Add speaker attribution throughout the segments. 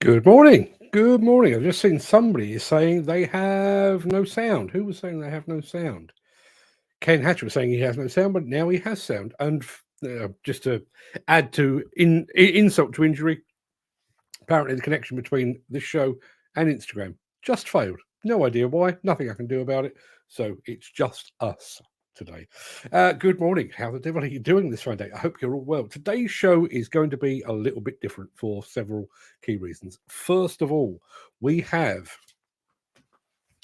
Speaker 1: Good morning. Good morning. I've just seen somebody is saying they have no sound. Who was saying they have no sound? Ken Hatcher was saying he has no sound, but now he has sound. And just to add to insult to injury, apparently the connection between this show and Instagram just failed. No idea why. Nothing I can do about it. So it's just us today. Good morning. How the devil are you doing this Friday? I hope you're all well. Today's show is going to be a little bit different for several key reasons. First of all, we have,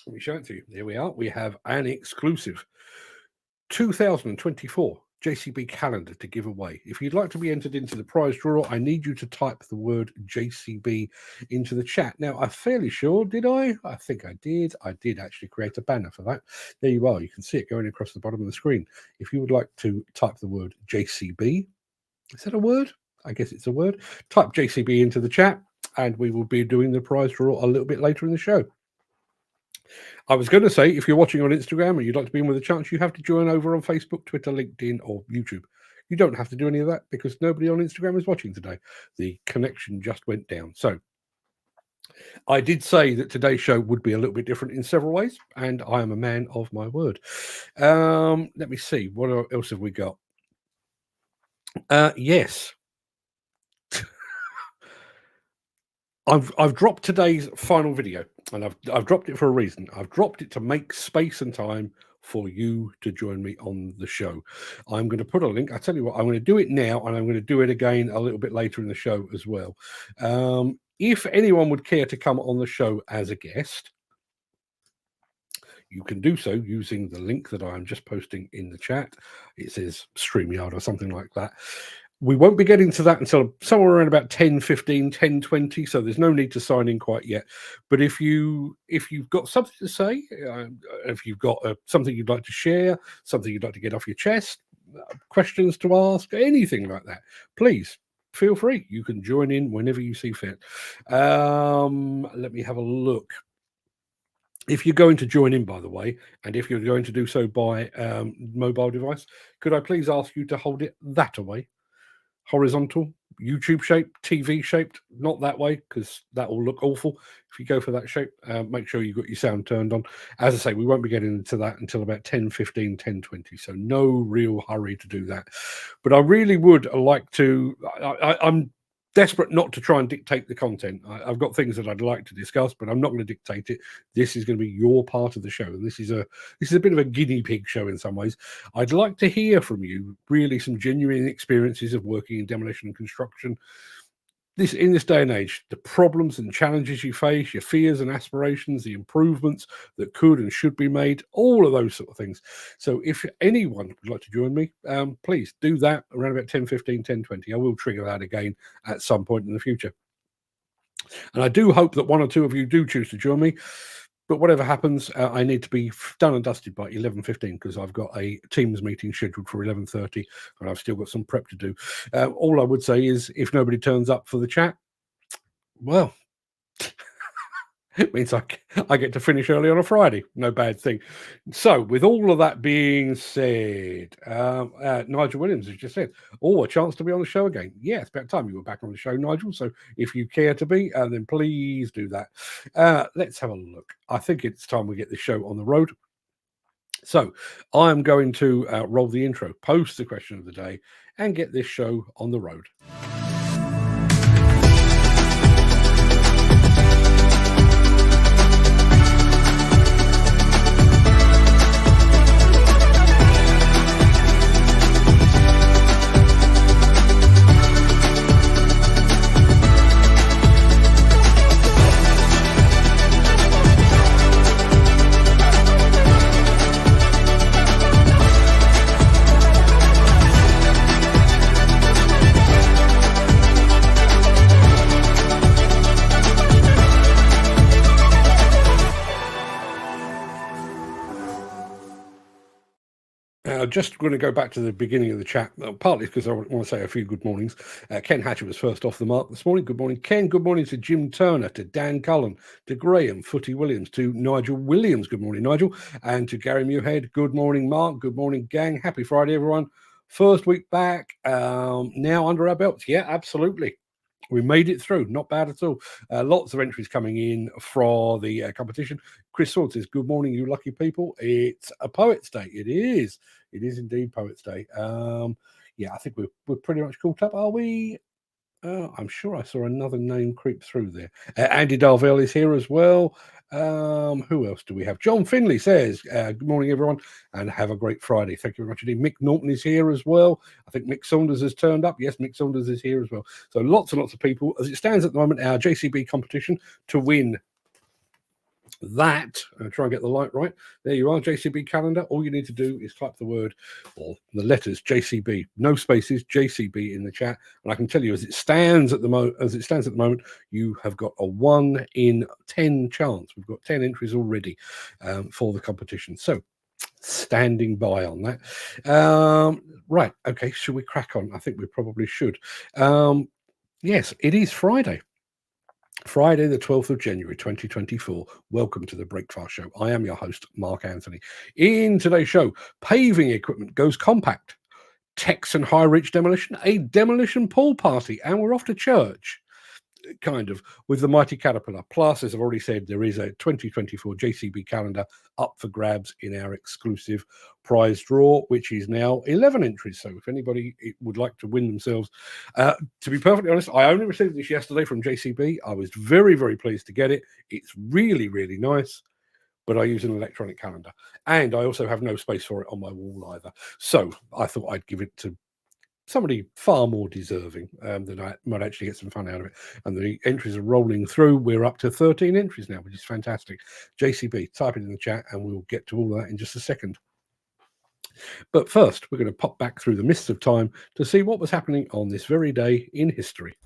Speaker 1: let me show it to you. There we are. We have an exclusive 2024 JCB calendar to give away. If you'd like to be entered into the prize draw, I need you to type the word JCB into the chat. Now, I'm fairly sure, did I? I think I did. I did actually create a banner for that. There you are. You can see it going across the bottom of the screen. If you would like to type the word JCB, is that a word? I guess it's a word. Type JCB into the chat, and we will be doing the prize draw a little bit later in the show. I was going to say, if you're watching on Instagram and you'd like to be in with a chance, you have to join over on Facebook, Twitter, LinkedIn, or YouTube. You don't have to do any of that because nobody on Instagram is watching today. The connection just went down. So I did say that today's show would be a little bit different in several ways, and I am a man of my word. Let me see. What else have we got? Yes. I've dropped today's final video, and I've dropped it for a reason. I've dropped it to make space and time for you to join me on the show. I'm going to put a link. I tell you what, I'm going to do it now, and I'm going to do it again a little bit later in the show as well. If anyone would care to come on the show as a guest, you can do so using the link that I'm just posting in the chat. It says StreamYard or something like that. We won't be getting to that until somewhere around about 10:15, 10:20, so there's no need to sign in quite yet. But if you've got something to say, if you've got something you'd like to share, something you'd like to get off your chest, questions to ask, anything like that, please feel free. You can join in whenever you see fit. Let me have a look. If you're going to join in, by the way, and if you're going to do so by mobile device, could I please ask you to hold it that away? Horizontal, YouTube shape, TV shaped, not that way because that will look awful. If you go for that shape, make sure you've got your sound turned on. As I say, we won't be getting into that until about 10:15, 10:20, so no real hurry to do that. But I really would like to, I'm desperate not to try and dictate the content. I've got things that I'd like to discuss, but I'm not going to dictate it. This is going to be your part of the show, and this is a bit of a guinea pig show in some ways. I'd like to hear from you, really, some genuine experiences of working in demolition and construction. In this day and age, the problems and challenges you face, your fears and aspirations, the improvements that could and should be made, all of those sort of things. So if anyone would like to join me, please do that around about 10:15, 10:20. I will trigger that again at some point in the future. And I do hope that one or two of you do choose to join me. But whatever happens, I need to be done and dusted by 11:15 because I've got a Teams meeting scheduled for 11:30, and I've still got some prep to do. All I would say is, if nobody turns up for the chat, well, it means I get to finish early on a Friday. No bad thing. So, with all of that being said, Nigel Williams has just said, "Oh, a chance to be on the show again." Yeah, it's about time you were back on the show, Nigel. So, if you care to be, then please do that. Let's have a look. I think it's time we get this show on the road. So, I'm going to roll the intro, post the question of the day, and get this show on the road. Just going to go back to the beginning of the chat, partly because I want to say a few good mornings. Ken Hatcher was first off the mark this morning. Good morning, Ken. Good morning to Jim Turner, to Dan Cullen, to Graham, Footy Williams, to Nigel Williams. Good morning, Nigel. And to Gary Muirhead. Good morning, Mark. Good morning, gang. Happy Friday, everyone. First week back, now under our belts. Yeah, absolutely. We made it through. Not bad at all. Lots of entries coming in for the competition. Chris Sword says, good morning, you lucky people. It's a Poets' Day. It is. It is indeed Poets' Day. Yeah, I think we're pretty much caught up, are we? I'm sure I saw another name creep through there. Andy Darvell is here as well. Who else do we have? John Finley says, good morning, everyone, and have a great Friday. Thank you very much indeed. Mick Norton is here as well. I think Mick Saunders has turned up. Yes, Mick Saunders is here as well. So lots and lots of people. As it stands at the moment, our JCB competition to win that, try and get the light right. There you are, JCB calendar. All you need to do is type the word or the letters JCB, no spaces, JCB in the chat, and I can tell you, as it stands at the moment, you have got a 1 in 10 chance. We've got 10 entries already for the competition. So standing by on that. Right, okay, should we crack on? I think we probably should. Yes, it is Friday. Friday, the 12th of January, 2024. Welcome to the Breakfast Show. I am your host, Mark Anthony. In today's show, paving equipment goes compact. Texan high reach demolition, a demolition pool party, and we're off to church, kind of, with the mighty Caterpillar. Plus, as I've already said, there is a 2024 JCB calendar up for grabs in our exclusive prize draw, which is now 11 entries. So if anybody would like to win themselves, to be perfectly honest, I only received this yesterday from JCB. I was very, very pleased to get it. It's really, really nice, but I use an electronic calendar, and I also have no space for it on my wall either. So I thought I'd give it to somebody far more deserving than I might actually get some fun out of it. And the entries are rolling through. We're up to 13 entries now, which is fantastic. JCB, type it in the chat and we'll get to all of that in just a second. But first, we're going to pop back through the mists of time to see what was happening on this very day in history.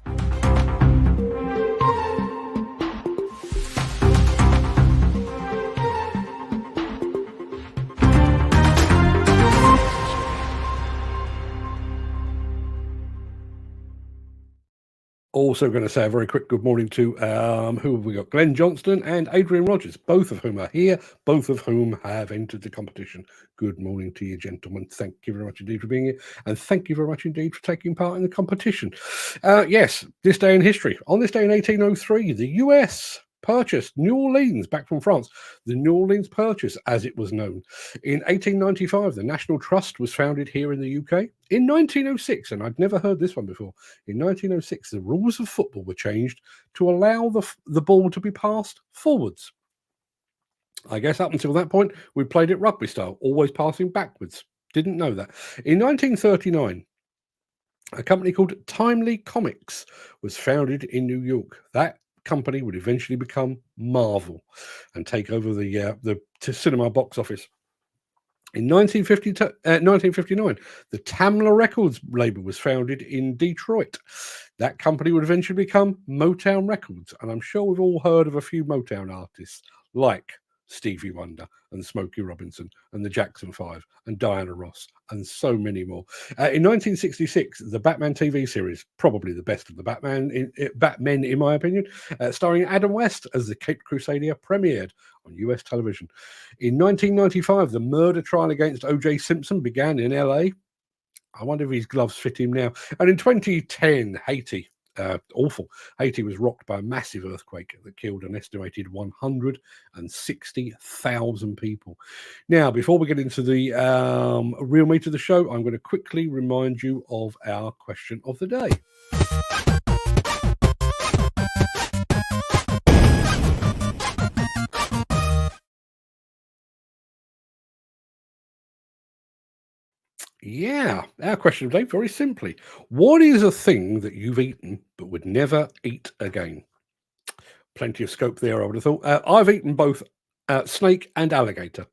Speaker 1: Also going to say a very quick good morning to, who have we got? Glenn Johnston and Adrian Rogers, both of whom are here, both of whom have entered the competition. Good morning to you, gentlemen. Thank you very much indeed for being here, and thank you very much indeed for taking part in the competition. Yes, this day in history. On this day in 1803, the US purchased New Orleans back from France. The New Orleans Purchase, as it was known. In 1895, the National Trust was founded here in the UK. In 1906, and I'd never heard this one before, in 1906, the rules of football were changed to allow the ball to be passed forwards. I guess up until that point, we played it rugby style, always passing backwards. Didn't know that. In 1939, a company called Timely Comics was founded in New York. That company would eventually become Marvel and take over the cinema box office. In 1959, the Tamla Records label was founded in Detroit. That company would eventually become Motown Records, and I'm sure we've all heard of a few Motown artists like Stevie Wonder and Smokey Robinson and the Jackson 5 and Diana Ross and so many more. In 1966, the Batman TV series, probably the best of the Batmen in my opinion, starring Adam West as the Caped Crusader, premiered on US television. In 1995, the murder trial against O.J. Simpson began in LA. I wonder if his gloves fit him now. And in 2010, Haiti. Awful. Haiti was rocked by a massive earthquake that killed an estimated 160,000 people. Now, before we get into the real meat of the show, I'm going to quickly remind you of our question of the day. Yeah, our question of the day, very simply. What is a thing that you've eaten but would never eat again? Plenty of scope there, I would have thought. I've eaten both snake and alligator.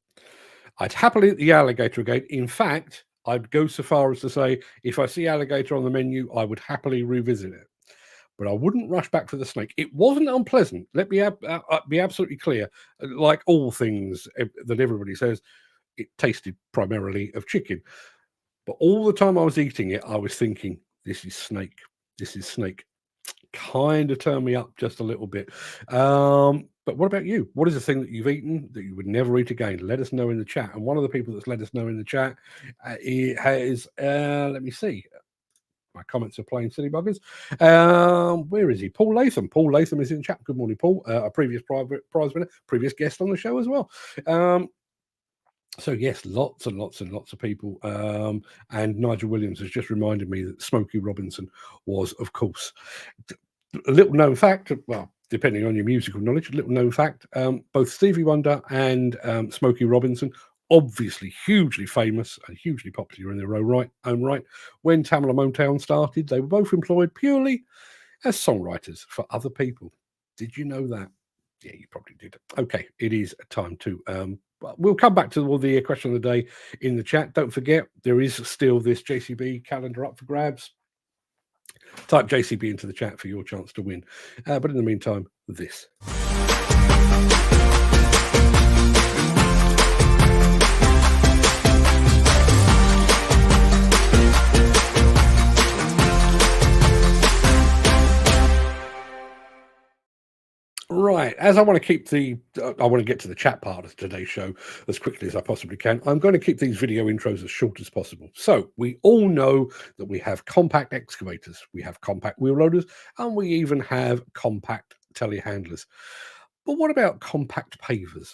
Speaker 1: I'd happily eat the alligator again. In fact, I'd go so far as to say, if I see alligator on the menu, I would happily revisit it. But I wouldn't rush back for the snake. It wasn't unpleasant. Let me be absolutely clear. Like all things that everybody says, it tasted primarily of chicken. But all the time I was eating it, I was thinking, this is snake. This is snake. Kind of turned me up just a little bit. But what about you? What is the thing that you've eaten that you would never eat again? Let us know in the chat. And one of the people that's let us know in the chat has, let me see. My comments are playing silly buggers. Where is he? Paul Latham. Paul Latham is in chat. Good morning, Paul. A previous prize winner, previous guest on the show as well. So yes, lots and lots and lots of people. And Nigel Williams has just reminded me that Smokey Robinson was, of course, a little known fact. Well, depending on your musical knowledge, a little known fact. Both Stevie Wonder and Smokey Robinson, obviously hugely famous and hugely popular in their own right. When Tamla Motown started, they were both employed purely as songwriters for other people. Did you know that? Yeah, you probably did. Okay, it is time to. We'll come back to all the question of the day in the chat. Don't forget, there is still this JCB calendar up for grabs. Type JCB into the chat for your chance to win. But in the meantime, this. Right, as I want to keep I want to get to the chat part of today's show as quickly as I possibly can. I'm going to keep these video intros as short as possible. So we all know that we have compact excavators, we have compact wheel loaders, and we even have compact telehandlers. But what about compact pavers?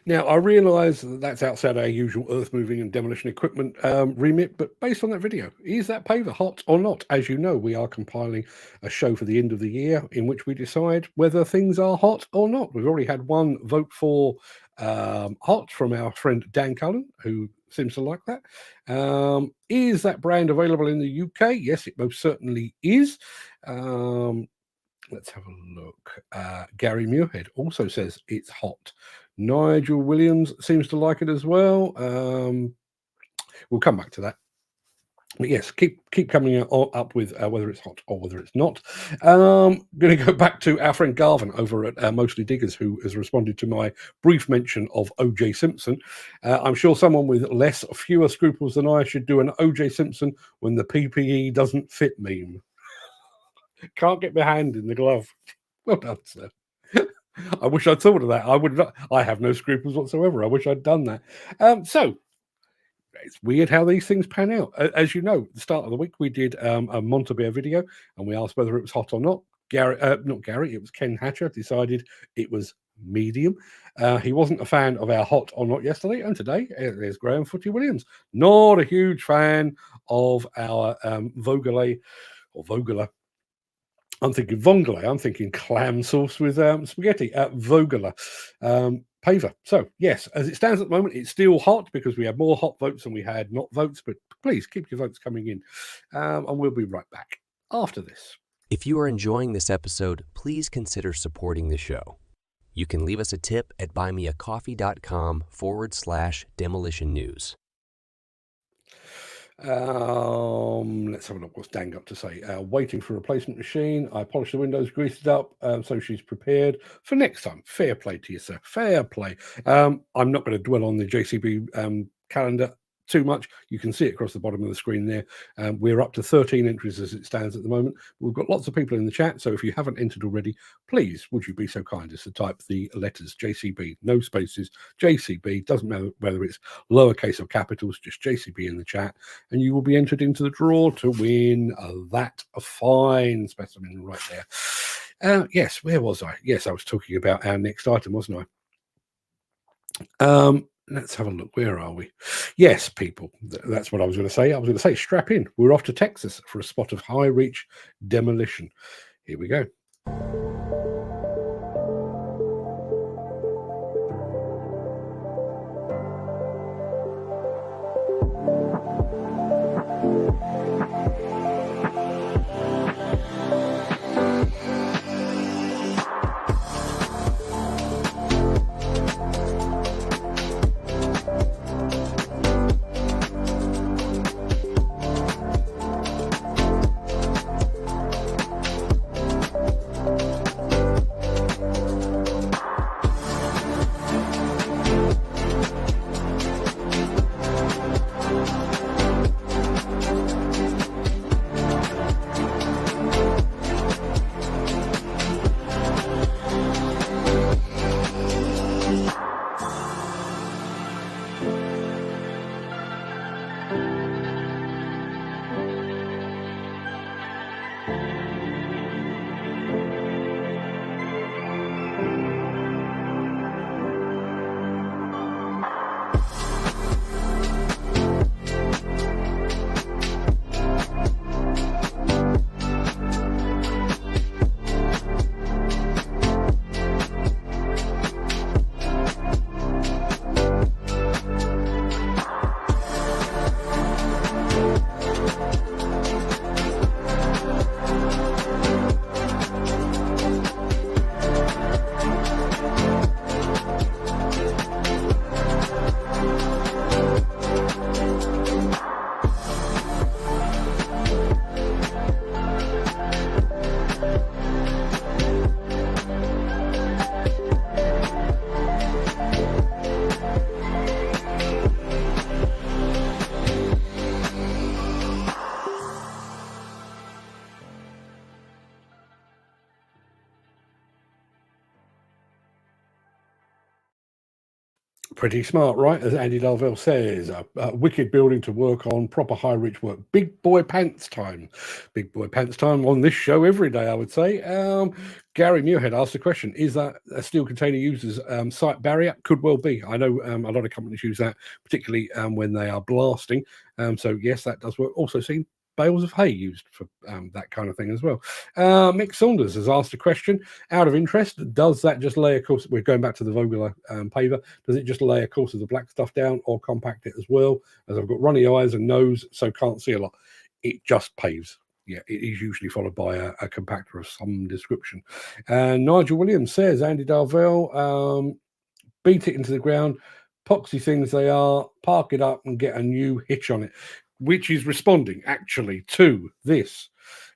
Speaker 1: Now, I realise that that's outside our usual earth-moving and demolition equipment remit, but based on that video, is that paver hot or not? As you know, we are compiling a show for the end of the year in which we decide whether things are hot or not. We've already had one vote for hot from our friend Dan Cullen, who seems to like that. Is that brand available in the UK? Yes, it most certainly is. Let's have a look. Gary Muirhead also says it's hot. Nigel Williams seems to like it as well. We'll come back to that. But yes, keep coming up with whether it's hot or whether it's not. Going to go back to our friend Garvin over at Mostly Diggers, who has responded to my brief mention of O.J. Simpson. I'm sure someone with fewer scruples than I should do an O.J. Simpson when the PPE doesn't fit meme. Can't get my hand in the glove. Well done, sir. I wish I'd thought of that. I have no scruples whatsoever. I wish I'd done that. So it's weird how these things pan out. As you know, at the start of the week we did a Montebear video, and we asked whether it was hot or not. Not Gary, it was Ken Hatcher decided it was medium. He wasn't a fan of our hot or not yesterday, and today there's Graham Footy Williams, not a huge fan of our Vogele or Vogler. I'm thinking vongole. I'm thinking clam sauce with spaghetti. Vogler paver. So yes, as it stands at the moment, it's still hot because we have more hot votes than we had not votes. But please keep your votes coming in, and we'll be right back after this.
Speaker 2: If you are enjoying this episode, please consider supporting the show. You can leave us a tip at buymeacoffee.com/demolition news.
Speaker 1: Let's have a look. What's Dan got to say? Waiting for a replacement machine. I polished the windows, greased it up, so she's prepared for next time. Fair play to you, sir. Fair play. I'm not going to dwell on the JCB calendar too much. You can see it across the bottom of the screen there. We're up to 13 entries as it stands at the moment. We've got lots of people in the chat, so if you haven't entered already, please would you be so kind as to type the letters JCB, no spaces, JCB, doesn't matter whether it's lowercase or capitals, just JCB in the chat, and you will be entered into the draw to win that fine specimen right there. Yes, where was I? Yes, I was talking about our next item, wasn't I? Let's have a look. Where are we? Yes, people. That's what I was going to say. I was going to say, strap in. We're off to Texas for a spot of high reach demolition. Here we go. Pretty smart, right? As Andy Darvell says, a wicked building to work on, proper high reach work. Big boy pants time. Big boy pants time on this show every day, I would say. Gary Muirhead asked the question, is that a steel container used as site barrier? Could well be. I know a lot of companies use that, particularly when they are blasting. So yes, that does work. Also seen bales of hay used for that kind of thing as well. Mick Saunders has asked a question out of interest. Does that just lay a course? We're going back to the Vogler paver. Does it just lay a course of the black stuff down or compact it as well? As I've got runny eyes and nose, so can't see a lot. It just paves. Yeah, it is usually followed by a compactor of some description. And Nigel Williams says, Andy Darvell, beat it into the ground, poxy things they are, park it up and get a new hitch on it. Which is responding actually to this.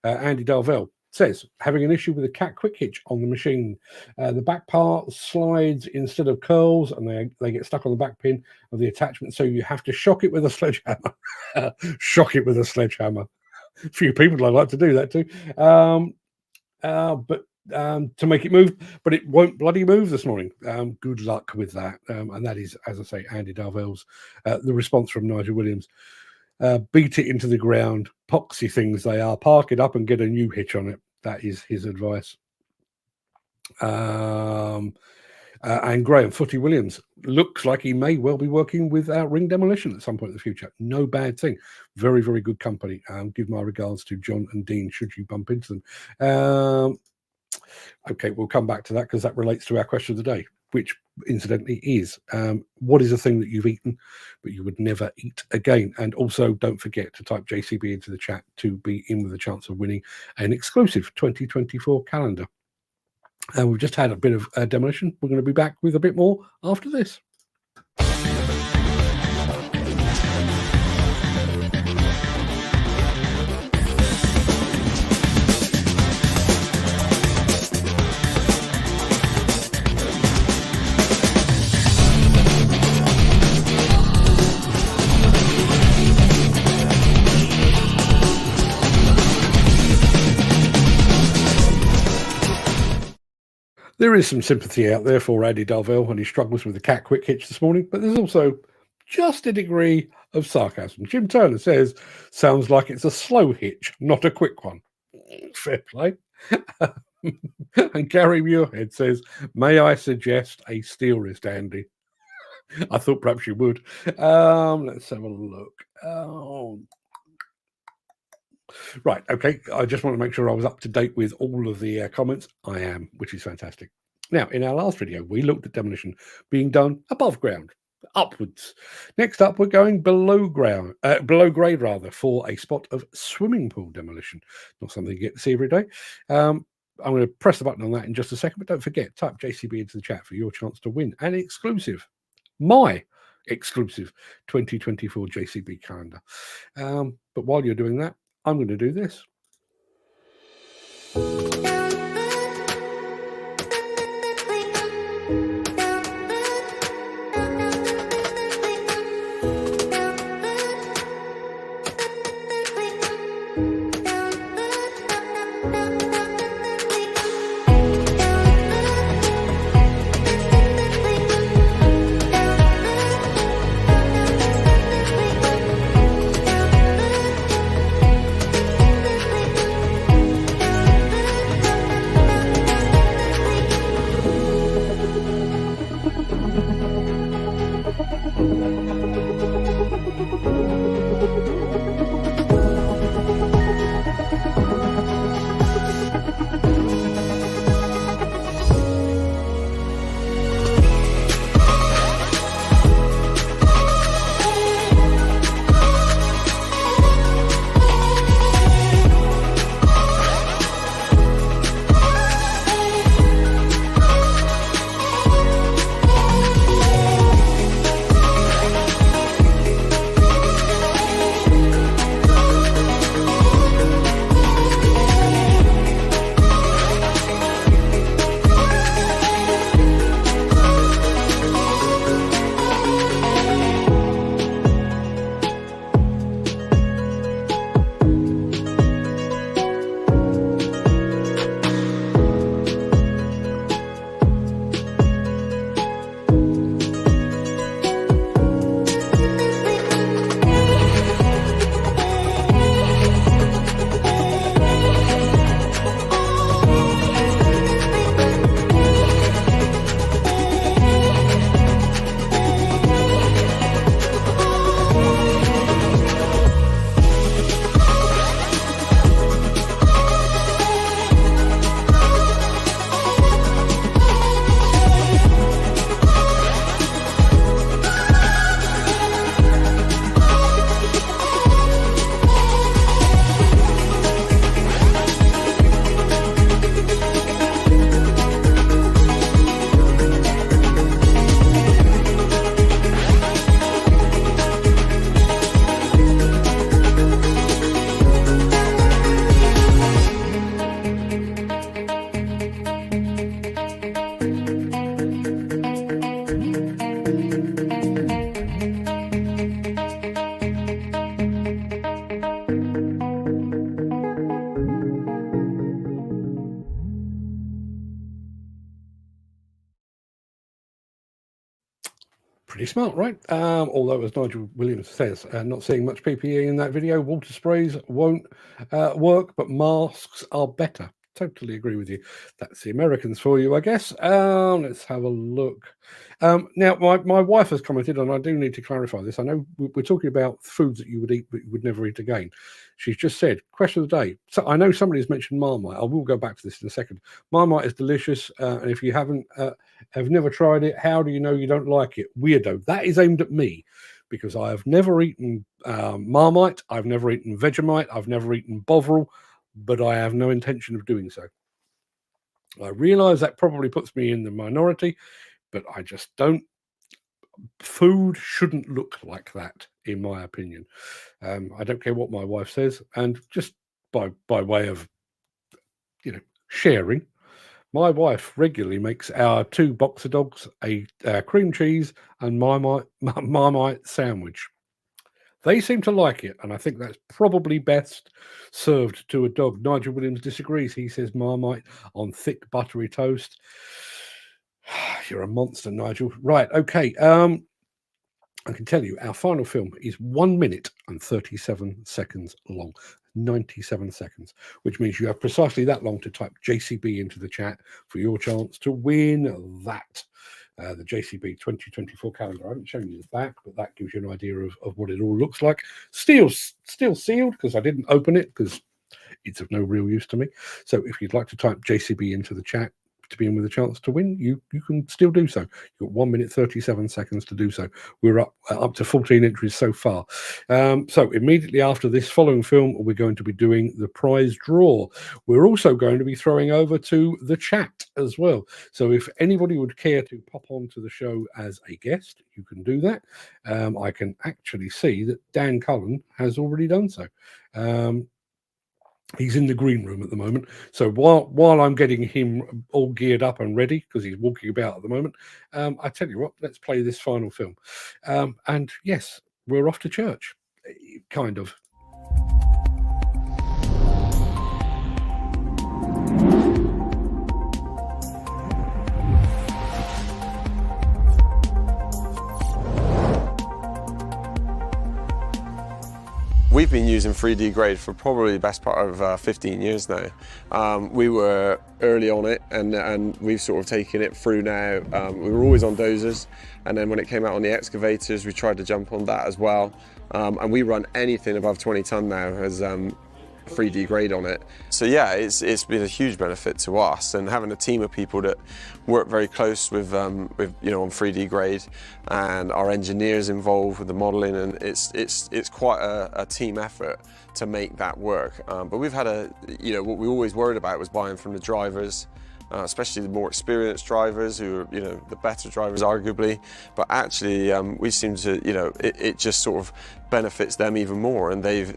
Speaker 1: Andy Darvell says, having an issue with a cat quick hitch on the machine. The back part slides instead of curls and they get stuck on the back pin of the attachment. So you have to shock it with a sledgehammer. Shock it with a sledgehammer. A few people I like to do that too. But to make it move, but it won't bloody move this morning. Good luck with that. And that is, as I say, Andy Darvell's, the response from Nigel Williams. Beat it into the ground, poxy things they are, park it up and get a new hitch on it. That is his advice. And Graham Footy Williams looks like he may well be working with Ring Demolition at some point in the future. No bad thing. Very, very good company. Give my regards to John and Dean should you bump into them. Okay, we'll come back to that because that relates to our question of the day, which incidentally is, what is a thing that you've eaten but you would never eat again? And also don't forget to type JCB into the chat to be in with a chance of winning an exclusive 2024 calendar. And we've just had a bit of demolition. We're going to be back with a bit more after this. There is some sympathy out there for Andy Darvell when he struggles with the cat quick hitch this morning, but there's also just a degree of sarcasm. Jim Turner says, sounds like it's a slow hitch, not a quick one. Fair play. And Gary Muirhead says, may I suggest a steel wrist, Andy? I thought perhaps you would. Let's have a look. Right, okay. I just want to make sure I was up to date with all of the comments. I am, which is fantastic. Now, in our last video, we looked at demolition being done above ground, upwards. Next up, we're going below grade rather, for a spot of swimming pool demolition. Not something you get to see every day. I'm going to press the button on that in just a second, but don't forget, type JCB into the chat for your chance to win an exclusive, my exclusive 2024 JCB calendar. But while you're doing that, I'm going to do this. Pretty smart, right? Although, as Nigel Williams says, not seeing much PPE in that video. Water sprays won't work, but masks are better. Totally agree with you. That's the Americans for you, I guess. Let's have a look. Now, my wife has commented, and I do need to clarify this. I know we're talking about foods that you would eat but you would never eat again. She's just said, question of the day. So I know somebody's mentioned Marmite. I will go back to this in a second. Marmite is delicious, and if you have never tried it, how do you know you don't like it? Weirdo. That is aimed at me, because I have never eaten Marmite. I've never eaten Vegemite. I've never eaten Bovril, but I have no intention of doing so. I realize that probably puts me in the minority, but I just don't. Food shouldn't look like that, in my opinion. I don't care what my wife says, and just by way of sharing, my wife regularly makes our two boxer dogs a cream cheese and Marmite sandwich. They seem to like it, and I think that's probably best served to a dog. Nigel Williams disagrees. He says Marmite on thick buttery toast. You're a monster, Nigel. Right, okay. I can tell you our final film is 1 minute and 37 seconds long. 97 seconds, which means you have precisely that long to type JCB into the chat for your chance to win that. The JCB 2024 calendar. I haven't shown you the back, but that gives you an idea of what it all looks like. Still sealed because I didn't open it because it's of no real use to me. So if you'd like to type JCB into the chat to be in with a chance to win, you can still do so. You've got 1 minute 37 seconds to do so. We're up to 14 entries so far. So immediately after this following film, we're going to be doing the prize draw. We're also going to be throwing over to the chat as well. So if anybody would care to pop onto the show as a guest, you can do that. I can actually see that Dan Cullen has already done so. He's in the green room at the moment. So while I'm getting him all geared up and ready, because he's walking about at the moment, I tell you what, let's play this final film. And yes, we're off to church, kind of.
Speaker 3: We've been using 3D grade for probably the best part of 15 years now. We were early on it and we've sort of taken it through now. We were always on dozers, and then when it came out on the excavators, we tried to jump on that as well. And we run anything above 20 ton now as 3D grade on it. So yeah, it's been a huge benefit to us, and having a team of people that work very close with on 3D grade, and our engineers involved with the modeling, and it's quite a team effort to make that work. But we've had what we always worried about was buying from the drivers, especially the more experienced drivers who are, the better drivers arguably, but actually we seem to, it just sort of benefits them even more, and they've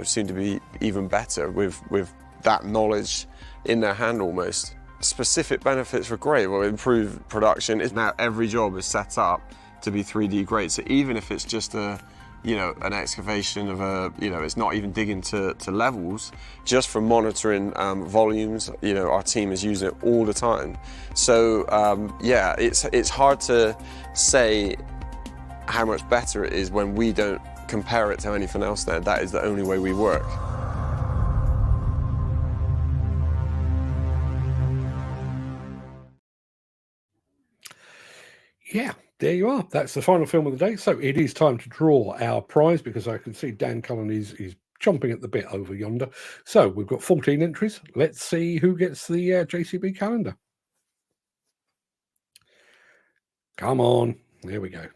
Speaker 3: seem to be even better with that knowledge in their hand almost. Specific benefits for grade, well, improved production. Now every job is set up to be 3D grade, so even if it's just an excavation of it's not even digging to levels, just for monitoring volumes, our team is using it all the time. So yeah, it's hard to say how much better it is when we don't compare it to anything else there. That is the only way we work.
Speaker 1: Yeah, there you are. That's the final film of the day. So it is time to draw our prize, because I can see Dan Cullen is chomping at the bit over yonder. So we've got 14 entries. Let's see who gets the JCB calendar. Come on. There we go.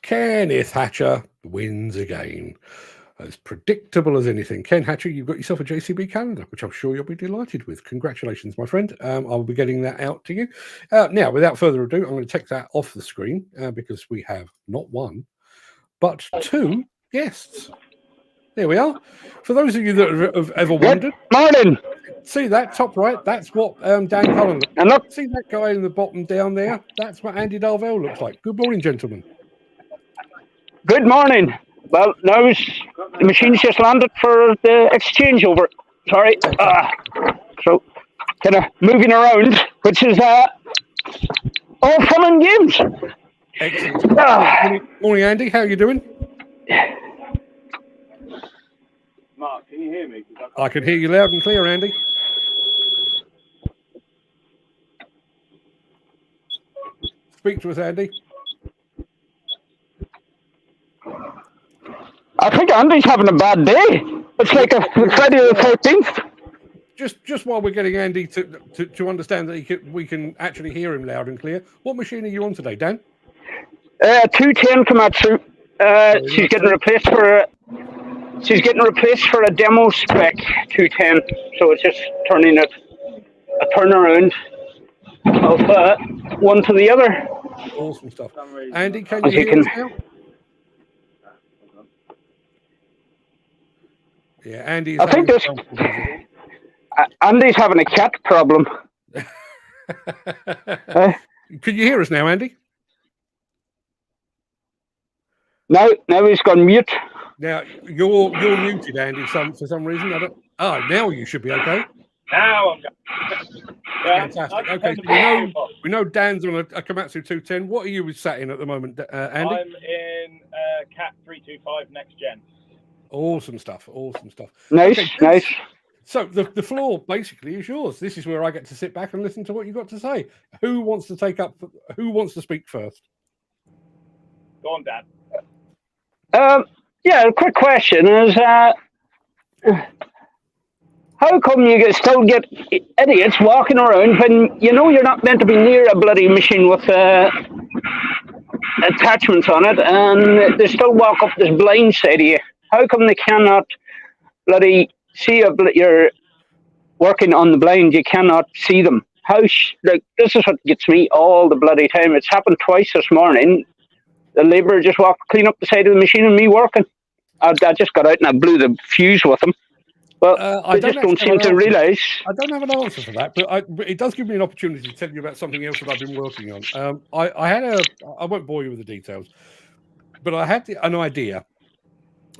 Speaker 1: Kenneth Hatcher wins again. As predictable as anything. Ken Hatcher, you've got yourself a JCB calendar, which I'm sure you'll be delighted with. Congratulations, my friend. I'll be getting that out to you. Now, without further ado, I'm going to take that off the screen because we have not one, but two guests. There we are. For those of you that have ever wondered.
Speaker 4: Morning.
Speaker 1: See that top right? That's what Dan Cullen looks like.
Speaker 4: And look,
Speaker 1: see that guy in the bottom down there? That's what Andy Darvell looks like. Good morning, gentlemen.
Speaker 4: good morning. Well, now the machine's just landed for the exchange over. Sorry. So, kind of moving around, which is all fun and games.
Speaker 1: Excellent. Morning, Andy. How are you doing?
Speaker 5: Mark, can you hear me?
Speaker 1: I can hear you loud and clear, Andy. Speak to us, Andy.
Speaker 4: I think Andy's having a bad day. It's like a Friday the 13th.
Speaker 1: Just while we're getting Andy to understand that we can actually hear him loud and clear, what machine are you on today, Dan?
Speaker 4: 210 Komatsu. She's getting replaced for a demo spec 210. So it's just turning a turnaround of one to the other.
Speaker 1: Awesome stuff. Andy, can you hear us now? Yeah, Andy's.
Speaker 4: I think Andy's having a cat problem.
Speaker 1: Can you hear us now, Andy?
Speaker 4: Now he's gone mute.
Speaker 1: Now you're muted, Andy. For some reason, I don't. Oh, now you should be okay.
Speaker 5: Now I'm going. Yeah,
Speaker 1: Fantastic.
Speaker 5: I
Speaker 1: Okay, so we know Dan's on a Komatsu 210. What are you sat in at the moment, Andy?
Speaker 5: I'm in Cat 325 next gen.
Speaker 1: Awesome stuff. Awesome stuff.
Speaker 4: Nice,
Speaker 1: Okay,
Speaker 4: nice.
Speaker 1: So the floor basically is yours. This is where I get to sit back and listen to what you've got to say. Who wants to speak first?
Speaker 5: Go on, Dan.
Speaker 4: Yeah, a quick question is, how come you still get idiots walking around when you know you're not meant to be near a bloody machine with attachments on it, and they still walk up this blind side of you? How come they cannot bloody see you're working on the blind? You cannot see them. This is what gets me all the bloody time. It's happened twice this morning. The labourer just walked clean up the side of the machine and me working. I just got out and I blew the fuse with them. But I just don't seem to realise.
Speaker 1: I don't have an answer for that, but it does give me an opportunity to tell you about something else that I've been working on. I won't bore you with the details, but I had an idea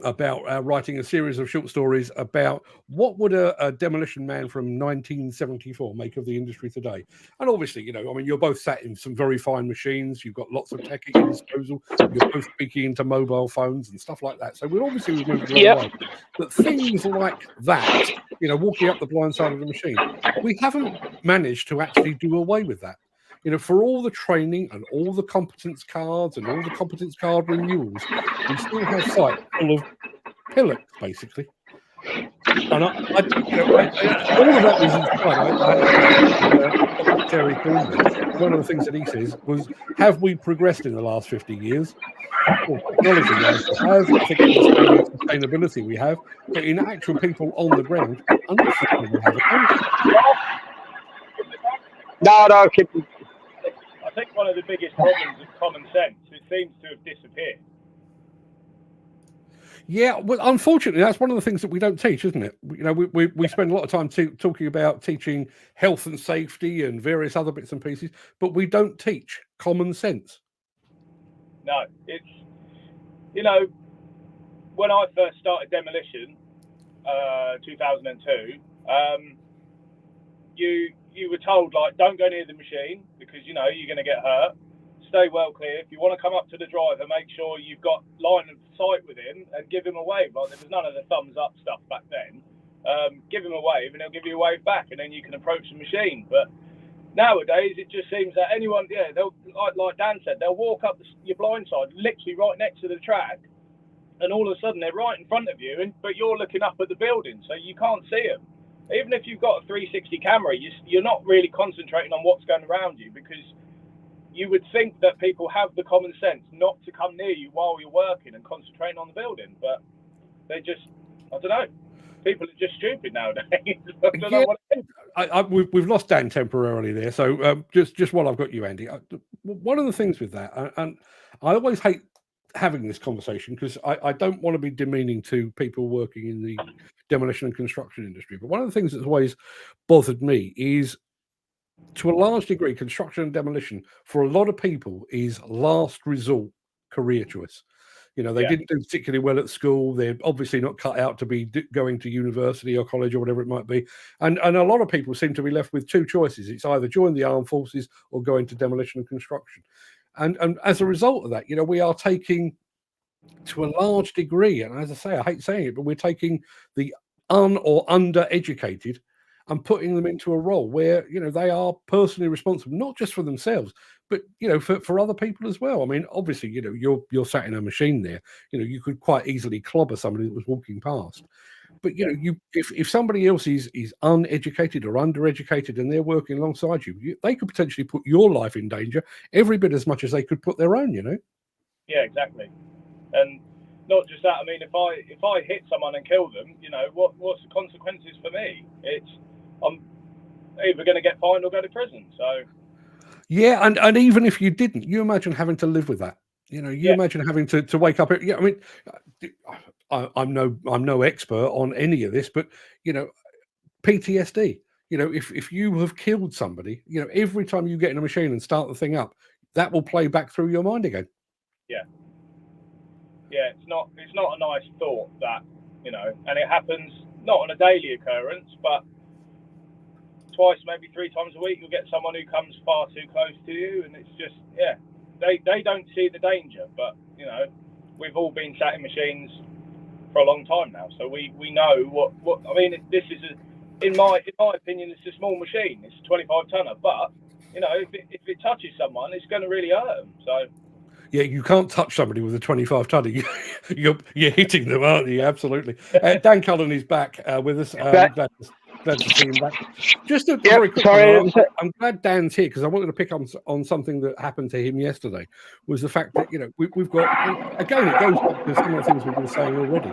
Speaker 1: about writing a series of short stories about what would a demolition man from 1974 make of the industry today. And obviously, you're both sat in some very fine machines. You've got lots of tech at your disposal. You're both speaking into mobile phones and stuff like that. So we've moved a long way. But things like that, walking up the blind side of the machine, we haven't managed to actually do away with that. For all the training and all the competence cards and all the competence card renewals, we still have sight full of pillars, basically. And all of that was inspired. Terry Cornwall. One of the things that he says was, have we progressed in the last 50 years? Well, technology-wise, we have. I think it's sustainability we have. But in actual people on the ground, I'm not sure we have
Speaker 4: No, keep.
Speaker 5: I think one of the biggest problems is common sense. It seems to have disappeared.
Speaker 1: Yeah, well, unfortunately, that's one of the things that we don't teach, isn't it? We spend a lot of time talking about teaching health and safety and various other bits and pieces, but we don't teach common sense.
Speaker 5: No, it's, when I first started Demolition, 2002, you were told, like, don't go near the machine because, you're going to get hurt. Stay well clear. If you want to come up to the driver, make sure you've got line of sight with him and give him a wave. Like, there was none of the thumbs up stuff back then. Give him a wave and he'll give you a wave back, and then you can approach the machine. But nowadays, it just seems that anyone, they'll, like Dan said, they'll walk up your blind side, literally right next to the track, and all of a sudden they're right in front of you, but you're looking up at the building, so you can't see them. Even if you've got a 360 camera, you're not really concentrating on what's going around you, because you would think that people have the common sense not to come near you while you're working and concentrating on the building, but they just, I don't know. People are just stupid nowadays. I don't know what
Speaker 1: we've lost Dan temporarily there, so just while I've got you, Andy, one of the things with that, and I always hate having this conversation because I don't want to be demeaning to people working in the demolition and construction industry, but one of the things that's always bothered me is, to a large degree, construction and demolition for a lot of people is last resort career choice. They didn't do particularly well at school. They're obviously not cut out to be going to university or college or whatever it might be. And a lot of people seem to be left with two choices. It's either join the armed forces or go into demolition and construction. And as a result of that, we are taking, to a large degree, and as I say, I hate saying it, but we're taking the or undereducated and putting them into a role where, they are personally responsible, not just for themselves, but, for other people as well. I mean, obviously, you're sat in a machine there, you could quite easily clobber somebody that was walking past. But, if somebody else is uneducated or undereducated and they're working alongside you, they could potentially put your life in danger every bit as much as they could put their own,
Speaker 5: Yeah, exactly. And not just that, I mean, if I hit someone and kill them, what's the consequences for me? I'm either going to get fined or go to prison. So
Speaker 1: yeah, and even if you didn't, you imagine having to live with that. Imagine having to wake up. Yeah, I mean, I'm no expert on any of this, but PTSD. If you have killed somebody, every time you get in a machine and start the thing up, that will play back through your mind again.
Speaker 5: yeah, it's not a nice thought that, you know, and it happens not on a daily occurrence, but twice, maybe 3 times a week, you'll get someone who comes far too close to you, and it's just, yeah, they don't see the danger, but, you know, we've all been sat in machines for a long time now, so we know what I mean. This is in my opinion, it's a small machine. It's a 25 tonner, but you know, if it touches someone, it's going to really hurt them. So
Speaker 1: yeah, you can't touch somebody with a 25 tonner. You're hitting them, aren't you? Absolutely. Dan Cullen is back with us. Glad to see him back. Just a very quick one. I'm glad Dan's here because I wanted to pick on something that happened to him yesterday. Was the fact that, you know, we've got, again, it goes back to some of the things we've been saying already.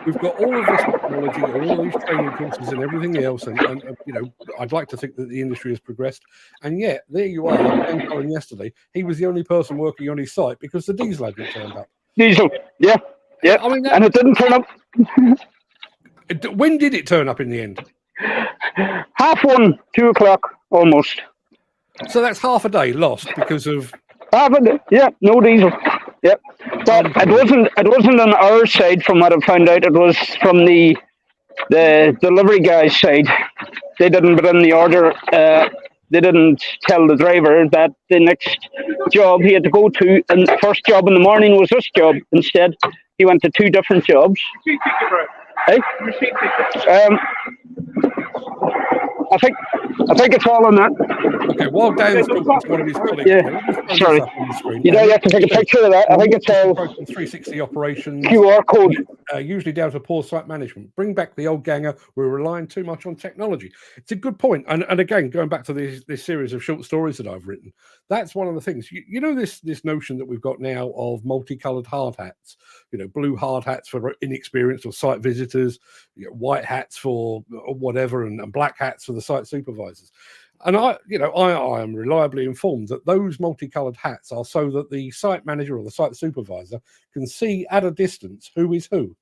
Speaker 1: We've got all of this technology, all these training courses and everything else, and you know, I'd like to think that the industry has progressed, and yet there you are, Dan Cullen yesterday. He was the only person working on his site because the diesel hadn't turned up.
Speaker 4: Diesel, yeah.
Speaker 1: I mean,
Speaker 4: and it didn't turn up.
Speaker 1: When did it turn up in the end?
Speaker 4: 1:30, 2 o'clock, almost.
Speaker 1: So that's half a day lost because of
Speaker 4: Half a day, yeah, no diesel. Yep. But it wasn't on our side from what I found out. It was from the delivery guy's side. They didn't put in the order. They didn't tell the driver that the next job he had to go to, and the first job in the morning was this job. Instead, he went to 2 different jobs. Hey? I think it's all on that.
Speaker 1: Okay, while Dan's talking to one of his colleagues,
Speaker 4: sorry, you know, you have to take a picture of that. I think it's all
Speaker 1: 360 operations
Speaker 4: QR code.
Speaker 1: Usually down to poor site management. Bring back the old ganger. We're relying too much on technology. It's a good point. And again, going back to this series of short stories that I've written, that's one of the things. You know, this notion that we've got now of multicolored hard hats. You know, blue hard hats for inexperienced or site visitors, you know, white hats for whatever, and black hats for the site supervisors. And I am reliably informed that those multicolored hats are so that the site manager or the site supervisor can see at a distance who is who.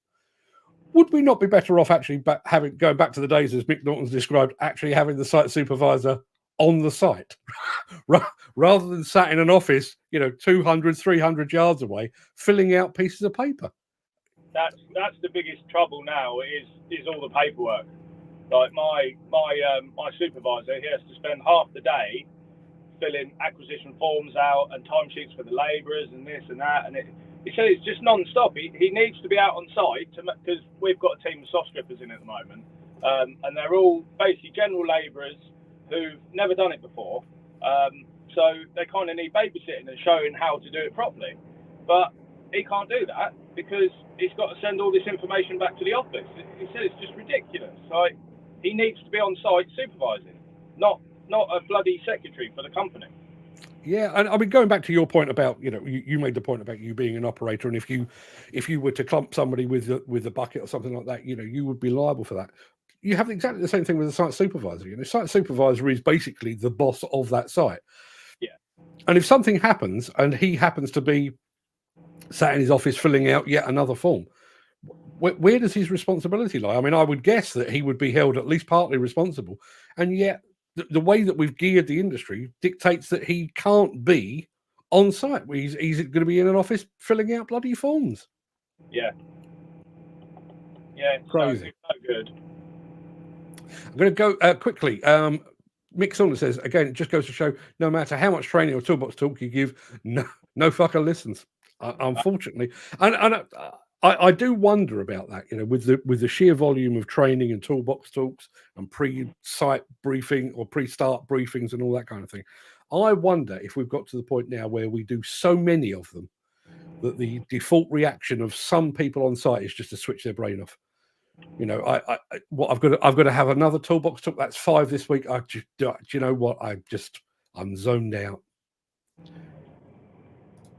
Speaker 1: Would we not be better off actually going back to the days, as Mick Norton's described, actually having the site supervisor on the site rather than sat in an office, you know, 200, 300 yards away, filling out pieces of paper?
Speaker 5: That's the biggest trouble now is all the paperwork. Like my supervisor, he has to spend half the day filling acquisition forms out and timesheets for the labourers and this and that, and he said it's just non-stop. He needs to be out on site because we've got a team of soft strippers in at the moment, and they're all basically general labourers who've never done it before, so they kind of need babysitting and showing how to do it properly. But he can't do that because he's got to send all this information back to the office. He said it's just ridiculous. Like, he needs to be on site supervising, not a bloody secretary for the company.
Speaker 1: Yeah, and I mean, going back to your point about, you know, you made the point about you being an operator, and if you were to clump somebody with a bucket or something like that, you know, you would be liable for that. You have exactly the same thing with a site supervisor. You know, site supervisor is basically the boss of that site.
Speaker 5: Yeah.
Speaker 1: And if something happens and he happens to be sat in his office filling out yet another form, where does his responsibility lie? I mean, I would guess that he would be held at least partly responsible, and yet the way that we've geared the industry dictates that he can't be on site. He's going to be in an office filling out bloody forms.
Speaker 5: Yeah. Yeah, it's
Speaker 1: crazy.
Speaker 5: So good.
Speaker 1: I'm going to go quickly. Mick Saunders says, again, it just goes to show no matter how much training or toolbox talk you give, no fucker listens. Unfortunately, and I do wonder about that. You know, with the sheer volume of training and toolbox talks and pre-site briefing or pre-start briefings and all that kind of thing, I wonder if we've got to the point now where we do so many of them that the default reaction of some people on site is just to switch their brain off. You know, I've got to have another toolbox talk. That's 5 this week. Do you know what? I'm zoned out.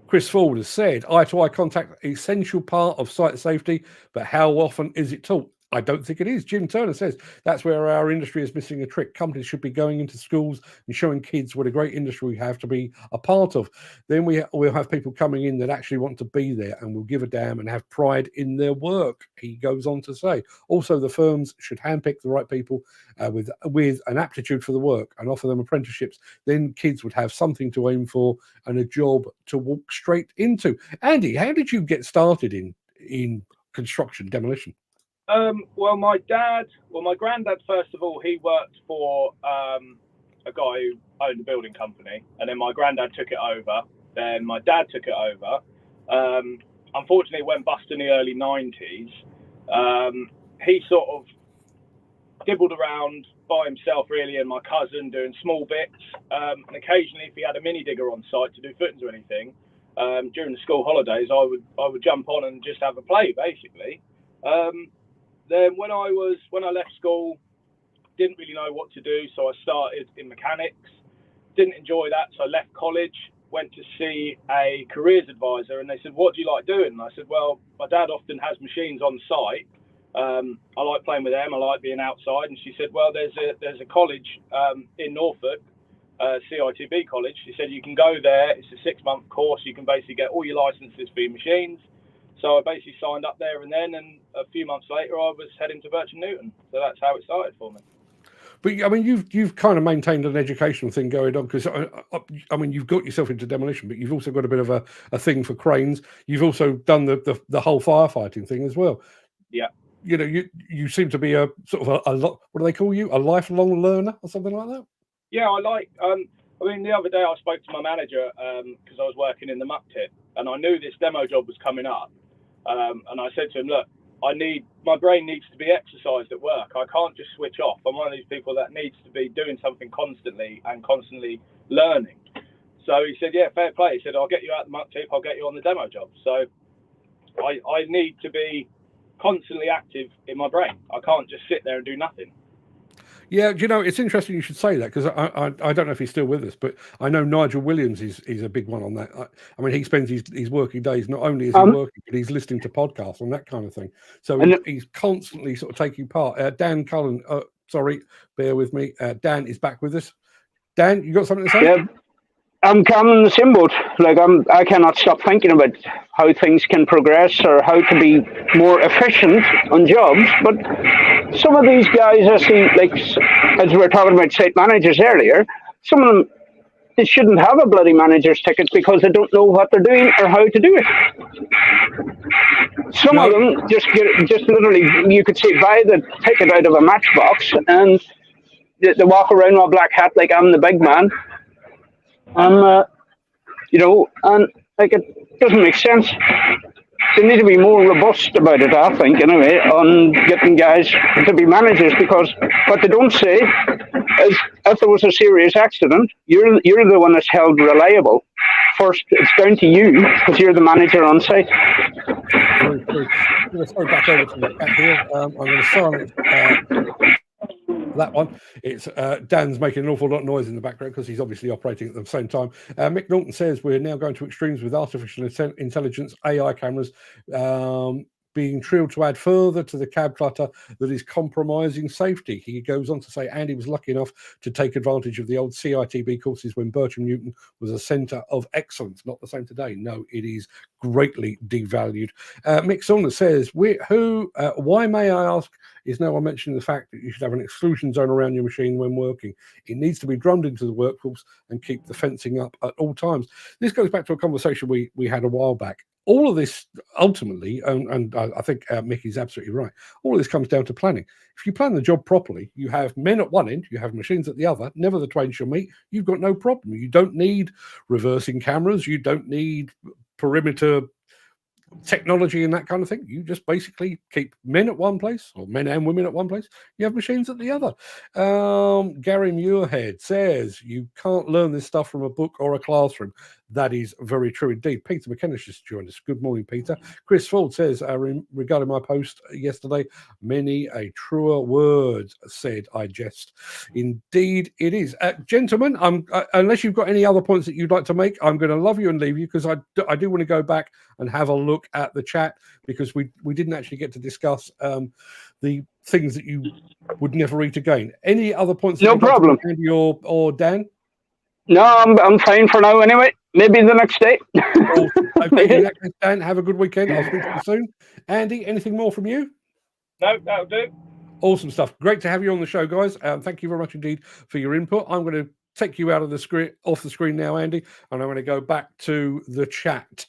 Speaker 1: Chris Ford has said, eye-to-eye contact, essential part of site safety, but how often is it taught? I don't think it is. Jim Turner says, that's where our industry is missing a trick. Companies should be going into schools and showing kids what a great industry we have to be a part of. Then we'll have people coming in that actually want to be there and will give a damn and have pride in their work, he goes on to say. Also, the firms should handpick the right people with an aptitude for the work and offer them apprenticeships. Then kids would have something to aim for and a job to walk straight into. Andy, how did you get started in construction, demolition?
Speaker 5: Well, my granddad, first of all, he worked for a guy who owned a building company, and then my granddad took it over. Then my dad took it over. Unfortunately, it went bust in the early 90s. He sort of dibbled around by himself, really, and my cousin doing small bits. And occasionally, if he had a mini digger on site to do footings or anything, during the school holidays, I would jump on and just have a play, basically. Then when I left school, didn't really know what to do, so I started in mechanics. Didn't enjoy that, so I left college, went to see a careers advisor, and they said, "What do you like doing?" And I said, "Well, my dad often has machines on site. I like playing with them. I like being outside." And she said, "Well, there's a college in Norfolk, CITB college." She said, "You can go there. It's a 6-month course. You can basically get all your licenses for your machines." So I basically signed up there and then, and a few months later, I was heading to Birch and Newton. So that's how it started for me.
Speaker 1: But I mean, you've kind of maintained an educational thing going on, because I mean, you've got yourself into demolition, but you've also got a bit of a thing for cranes. You've also done the whole firefighting thing as well.
Speaker 5: Yeah.
Speaker 1: You know, you seem to be a sort of a what do they call you? A lifelong learner or something like that?
Speaker 5: Yeah, I like. I mean, the other day I spoke to my manager because I was working in the muck tip, and I knew this demo job was coming up. And I said to him, "Look, my brain needs to be exercised at work. I can't just switch off. I'm one of these people that needs to be doing something constantly and constantly learning." So he said, "Yeah, fair play." He said, "I'll get you out the muck tip. I'll get you on the demo job." So I need to be constantly active in my brain. I can't just sit there and do nothing.
Speaker 1: Yeah, you know, it's interesting you should say that, because I don't know if he's still with us, but I know Nigel Williams is a big one on that. I mean, he spends his working days, not only is he working, but he's listening to podcasts and that kind of thing. So he's constantly sort of taking part. Dan Cullen, sorry, bear with me. Dan is back with us. Dan, you got something to say?
Speaker 4: Yeah, I'm in the same boat. Like I cannot stop thinking about how things can progress or how to be more efficient on jobs. But some of these guys, I see, like as we were talking about site managers earlier, some of them, they shouldn't have a bloody manager's ticket because they don't know what they're doing or how to do it. Some of them just literally, you could say, buy the ticket out of a matchbox and they walk around with a black hat like I'm the big man. You know, and like it doesn't make sense. They need to be more robust about it, I think, anyway, on getting guys to be managers, because what they don't say is if there was a serious accident, you're the one that's held reliable. First, it's down to you because you're the manager on site.
Speaker 1: I'm going to throw back over to the back here. I'm going to silence that one. It's Dan's making an awful lot of noise in the background because he's obviously operating at the same time. Mick Norton says we're now going to extremes with artificial intelligence, AI cameras being drilled to add further to the cab clutter that is compromising safety. He goes on to say Andy was lucky enough to take advantage of the old CITB courses when Bircham Newton was a centre of excellence. Not the same today. No, it is greatly devalued. Mick Saunders says, why, may I ask, is no one mentioning the fact that you should have an exclusion zone around your machine when working? It needs to be drummed into the workforce and keep the fencing up at all times. This goes back to a conversation we had a while back. All of this ultimately, and I think Mickey's absolutely right, all of this comes down to planning. If you plan the job properly, you have men at one end, you have machines at the other, never the twain shall meet, you've got no problem. You don't need reversing cameras, you don't need perimeter technology and that kind of thing. You just basically keep men at one place, or men and women at one place. You have machines at the other. Gary Muirhead says you can't learn this stuff from a book or a classroom. That is very true indeed. Peter McKenna just joined us. Good morning, Peter. Chris Ford says, regarding my post yesterday, many a truer word said, I jest. Indeed it is. Gentlemen, unless you've got any other points that you'd like to make, I'm going to love you and leave you, because I do want to go back and have a look at the chat, because we didn't actually get to discuss the things that you would never eat again. Any other points?
Speaker 4: No problem.
Speaker 1: Like Andy or Dan?
Speaker 4: No, I'm fine for now anyway. Maybe the next day.
Speaker 1: Okay, Dan, have a good weekend. I'll speak to you soon. Andy, anything more from you?
Speaker 5: No, that'll do.
Speaker 1: Awesome stuff. Great to have you on the show, guys. Thank you very much indeed for your input. I'm going to take you out of the screen, off the screen now, Andy, and I'm going to go back to the chat,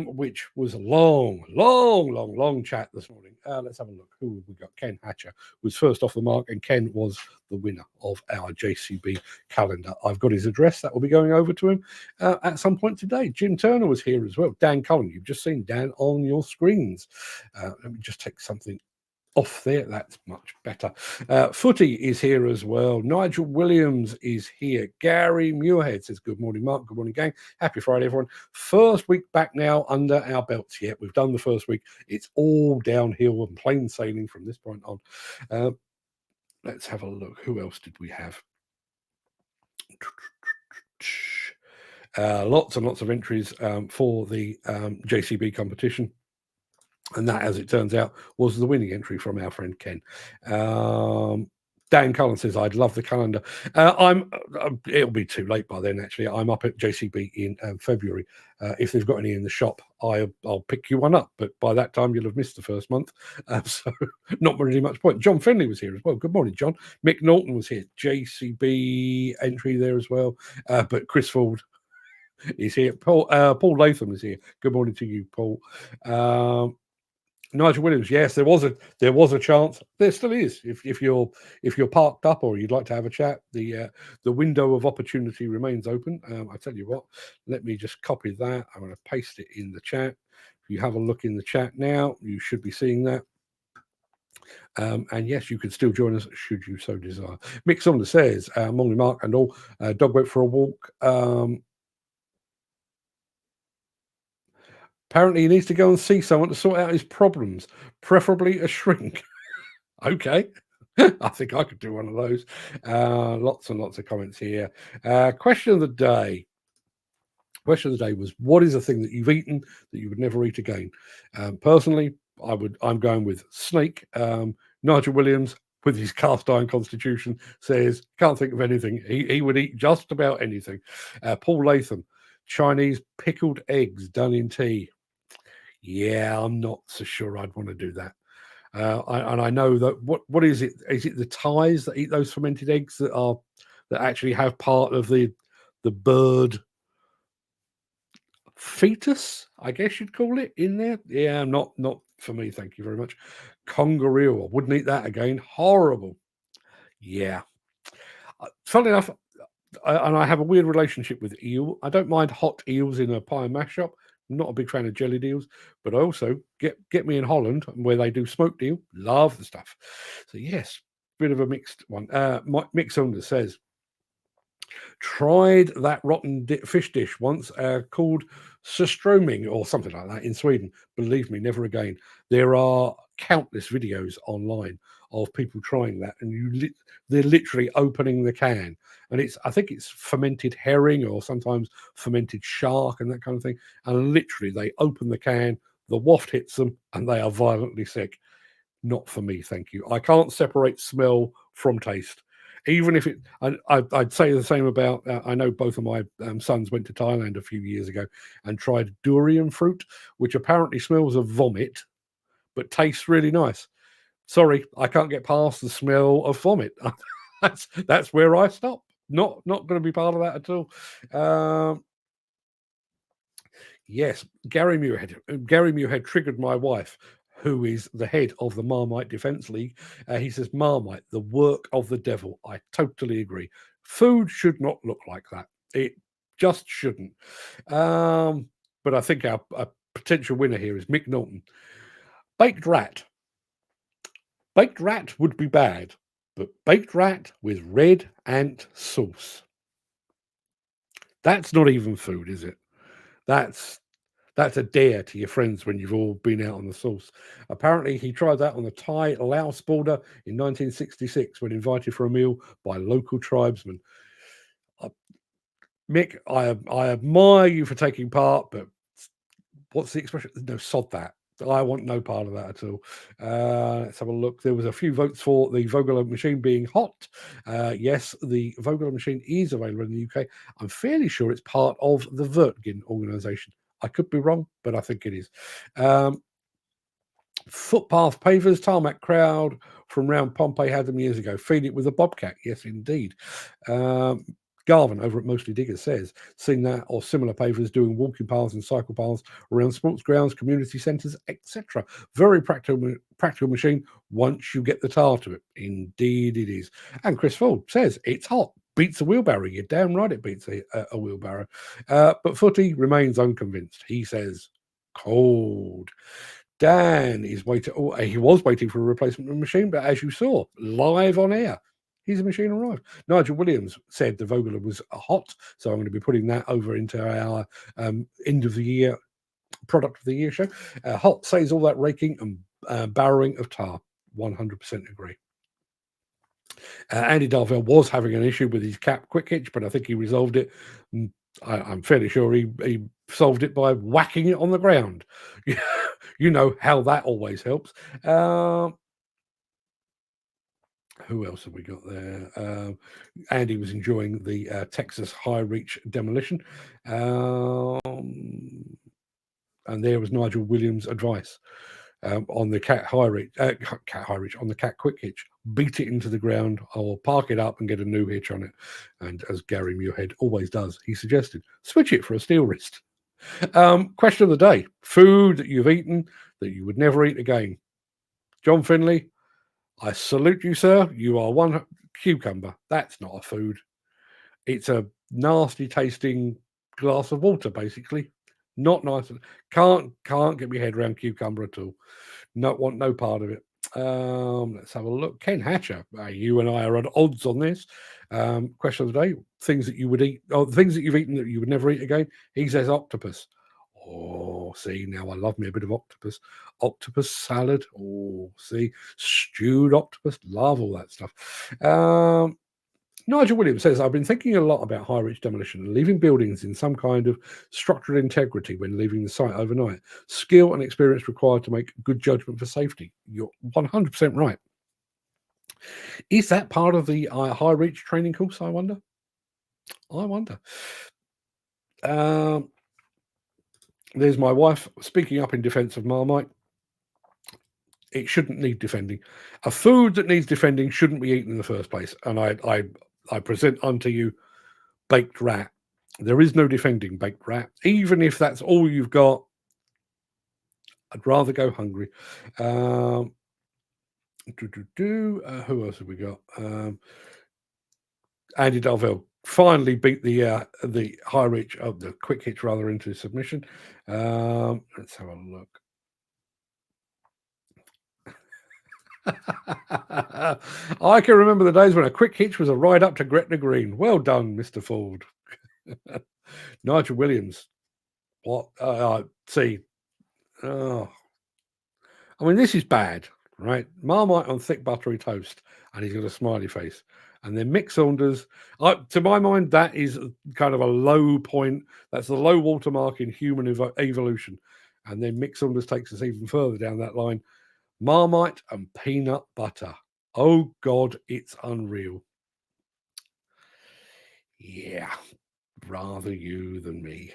Speaker 1: which was a long chat this morning. Let's have a look. Who have we got? Ken Hatcher was first off the mark, and Ken was the winner of our JCB calendar. I've got his address. That will be going over to him at some point today. Jim Turner was here as well. Dan Cullen, you've just seen Dan on your screens. Let me just take something off there. That's much better. Footy is here as well. Nigel Williams is here. Gary Muirhead says, good morning, Mark. Good morning, gang. Happy Friday, everyone. First week back now under our belts yet. We've done the first week. It's all downhill and plain sailing from this point on. Let's have a look. Who else did we have? Lots and lots of entries for the JCB competition. And that, as it turns out, was the winning entry from our friend Ken. Dan Cullen says, I'd love the calendar. It'll be too late by then, actually. I'm up at JCB in February. If they've got any in the shop, I'll pick you one up. But by that time, you'll have missed the first month. So not really much point. John Finley was here as well. Good morning, John. Mick Norton was here. JCB entry there as well. But Chris Ford is here. Paul Latham is here. Good morning to you, Paul. Nigel Williams, yes, there was a chance. There still is. If you're parked up or you'd like to have a chat, the window of opportunity remains open. I tell you what, let me just copy that. I'm going to paste it in the chat. If you have a look in the chat now, you should be seeing that. And yes, you can still join us should you so desire. Mick Saunders says, morning, Mark and all. Dog went for a walk. Apparently, he needs to go and see someone to sort out his problems, preferably a shrink. Okay. I think I could do one of those. Lots and lots of comments here. Question of the day. Question of the day was, what is a thing that you've eaten that you would never eat again? Personally, I'm going with snake. Nigel Williams, with his cast iron constitution, says, can't think of anything. He would eat just about anything. Paul Latham, Chinese pickled eggs done in tea. Yeah, I'm not so sure I'd want to do that. And I know that what is it? Is it the Thais that eat those fermented eggs that actually have part of the bird fetus, I guess you'd call it, in there? Yeah, not for me, thank you very much. Kangaroo, I wouldn't eat that again. Horrible. Yeah. Funnily enough, and I have a weird relationship with eel. I don't mind hot eels in a pie and mash shop. I'm not a big fan of jellied eels, but I also get me in Holland where they do smoked eel. Love the stuff. So yes, bit of a mixed one. Mick Saunders says, tried that rotten fish dish once called surströmming or something like that in Sweden. Believe me, never again. There are countless videos online of people trying that, and they're literally opening the can, and I think it's fermented herring or sometimes fermented shark and that kind of thing, and literally they open the can, the waft hits them, and they are violently sick. Not for me, thank you. I can't separate smell from taste. Even if I'd say the same about, I know both of my sons went to Thailand a few years ago and tried durian fruit, which apparently smells of vomit, but tastes really nice. Sorry, I can't get past the smell of vomit. That's where I stop. Not going to be part of that at all. Yes, Gary Muirhead triggered my wife, who is the head of the Marmite Defence League. He says, Marmite, the work of the devil. I totally agree. Food should not look like that. It just shouldn't. But I think our potential winner here is Mick Norton. Baked rat. Baked rat would be bad, but baked rat with red ant sauce. That's not even food, is it? That's a dare to your friends when you've all been out on the sauce. Apparently, he tried that on the Thai-Laos border in 1966 when invited for a meal by local tribesmen. Mick, I admire you for taking part, but what's the expression? No, sod that. I want no part of that at all. Let's have a look. There was a few votes for the Vogler machine being hot. Yes, the Vogler machine is available in the UK. I'm fairly sure it's part of the Vertgin organisation. I could be wrong, but I think it is. Footpath pavers, tarmac crowd from round Pompeii had them years ago. Feed it with a bobcat. Yes, indeed. Garvin over at Mostly Diggers says, seen that or similar pavers doing walking paths and cycle paths around sports grounds, community centres, etc. Very practical machine once you get the tar to it. Indeed it is. And Chris Ford says, it's hot. Beats a wheelbarrow. You're damn right it beats a wheelbarrow. But Footy remains unconvinced. He says, cold. Dan is waiting. Oh, he was waiting for a replacement machine, but as you saw, live on air, his machine arrived. Nigel Williams said the Vogler was hot, so I'm going to be putting that over into our end of the year product of the year show. Hot says all that raking and barrowing of tar. 100% agree. Andy Darvell was having an issue with his cap quick hitch, but I think he resolved it. I'm fairly sure he solved it by whacking it on the ground. You know how that always helps. Who else have we got there? Andy was enjoying the Texas high reach demolition. And there was Nigel Williams' advice on the cat high reach, on the cat quick hitch. Beat it into the ground, or park it up and get a new hitch on it. And as Gary Muirhead always does, he suggested, switch it for a steel wrist. Question of the day. Food that you've eaten that you would never eat again. John Finley, I salute you, sir. You are one cucumber. That's not a food. It's a nasty tasting glass of water, basically. Not nice. Can't get my head around cucumber at all. Want no part of it. Let's have a look. Ken Hatcher, you and I are at odds on this. Question of the day: things that you would eat, or things that you've eaten that you would never eat again. He says octopus. Oh, see, now I love me a bit of octopus. Octopus salad. Oh, see, stewed octopus. Love all that stuff. Nigel Williams says, I've been thinking a lot about high reach demolition and leaving buildings in some kind of structural integrity when leaving the site overnight. Skill and experience required to make good judgment for safety. You're 100% right. Is that part of the high reach training course, I wonder? There's my wife speaking up in defense of Marmite. It shouldn't need defending. A food that needs defending shouldn't be eaten in the first place. And I present unto you baked rat. There is no defending baked rat. Even if that's all you've got, I'd rather go hungry. Who else have we got? Andy Darvell finally beat the high reach of the quick hitch rather into submission. Let's have a look. I can remember the days when a quick hitch was a ride up to Gretna Green. Well done, Mr. Ford. Nigel Williams. What? See. Oh. I mean, this is bad, right? Marmite on thick buttery toast, and he's got a smiley face. And then Mick Saunders. To my mind, that is kind of a low point. That's the low watermark in human evolution. And then Mick Saunders takes us even further down that line. Marmite and peanut butter. Oh, God, it's unreal. Yeah, rather you than me.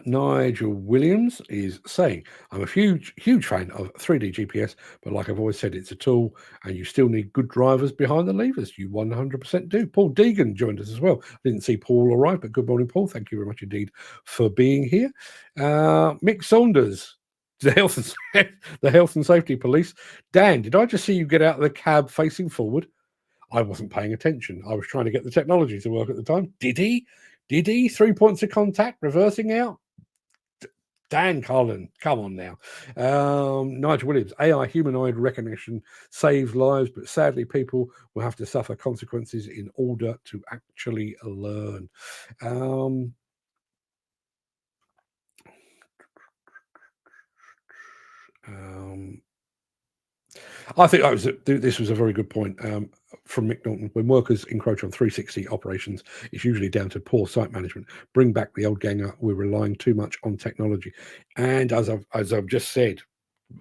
Speaker 1: Nigel Williams is saying, I'm a huge fan of 3D GPS, but like I've always said, it's a tool and you still need good drivers behind the levers. You 100% do. Paul Deegan joined us as well. I didn't see Paul arrive, but good morning, Paul. Thank you very much indeed for being here. Mick Saunders, the health and safety police. Dan, did I just see you get out of the cab facing forward? I wasn't paying attention. I was trying to get the technology to work at the time. Did he? 3 points of contact, reversing out? Dan Cullen, come on now. Nigel Williams, AI humanoid recognition saves lives, but sadly people will have to suffer consequences in order to actually learn. I think this was a very good point from Mick Norton. When workers encroach on 360 operations, it's usually down to poor site management. Bring back the old ganger. We're relying too much on technology. And as I've just said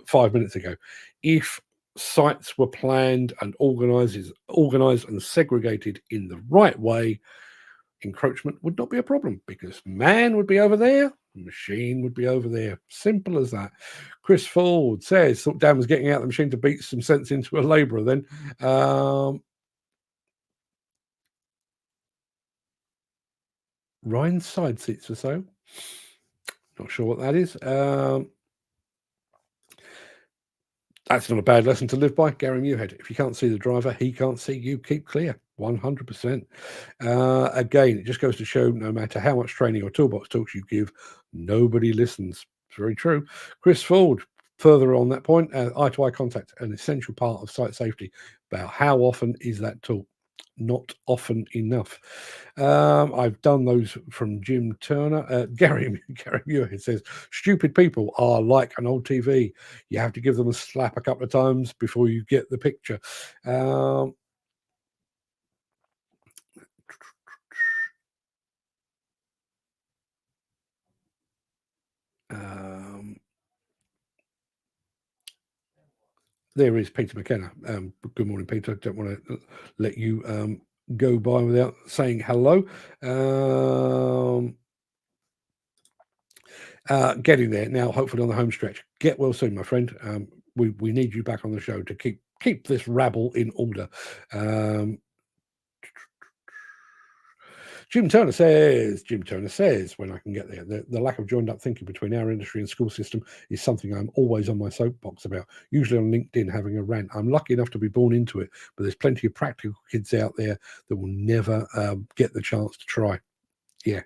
Speaker 1: 5 minutes ago, if sites were planned and organized and segregated in the right way, encroachment would not be a problem because man would be over there, machine would be over there. Simple as that. Chris Ford says, thought Dan was getting out the machine to beat some sense into a labourer then. Rhine side seats for sale. Not sure what that is. That's not a bad lesson to live by, Gary Muirhead. If you can't see the driver, he can't see you. Keep clear, 100%. Again, it just goes to show no matter how much training or toolbox talks you give, nobody listens. It's very true. Chris Ford, further on that point, eye-to-eye contact, an essential part of site safety. About how often is that taught? Not often enough. I've done those from Jim Turner. Gary Muir says, stupid people are like an old TV. You have to give them a slap a couple of times before you get the picture. There is Peter McKenna. Good morning, Peter. Don't want to let you go by without saying hello. Getting there now, hopefully on the home stretch. Get well soon, my friend. We need you back on the show to keep this rabble in order. Jim Turner says, when I can get there, the lack of joined up thinking between our industry and school system is something I'm always on my soapbox about, usually on LinkedIn having a rant. I'm lucky enough to be born into it, but there's plenty of practical kids out there that will never get the chance to try. Yeah,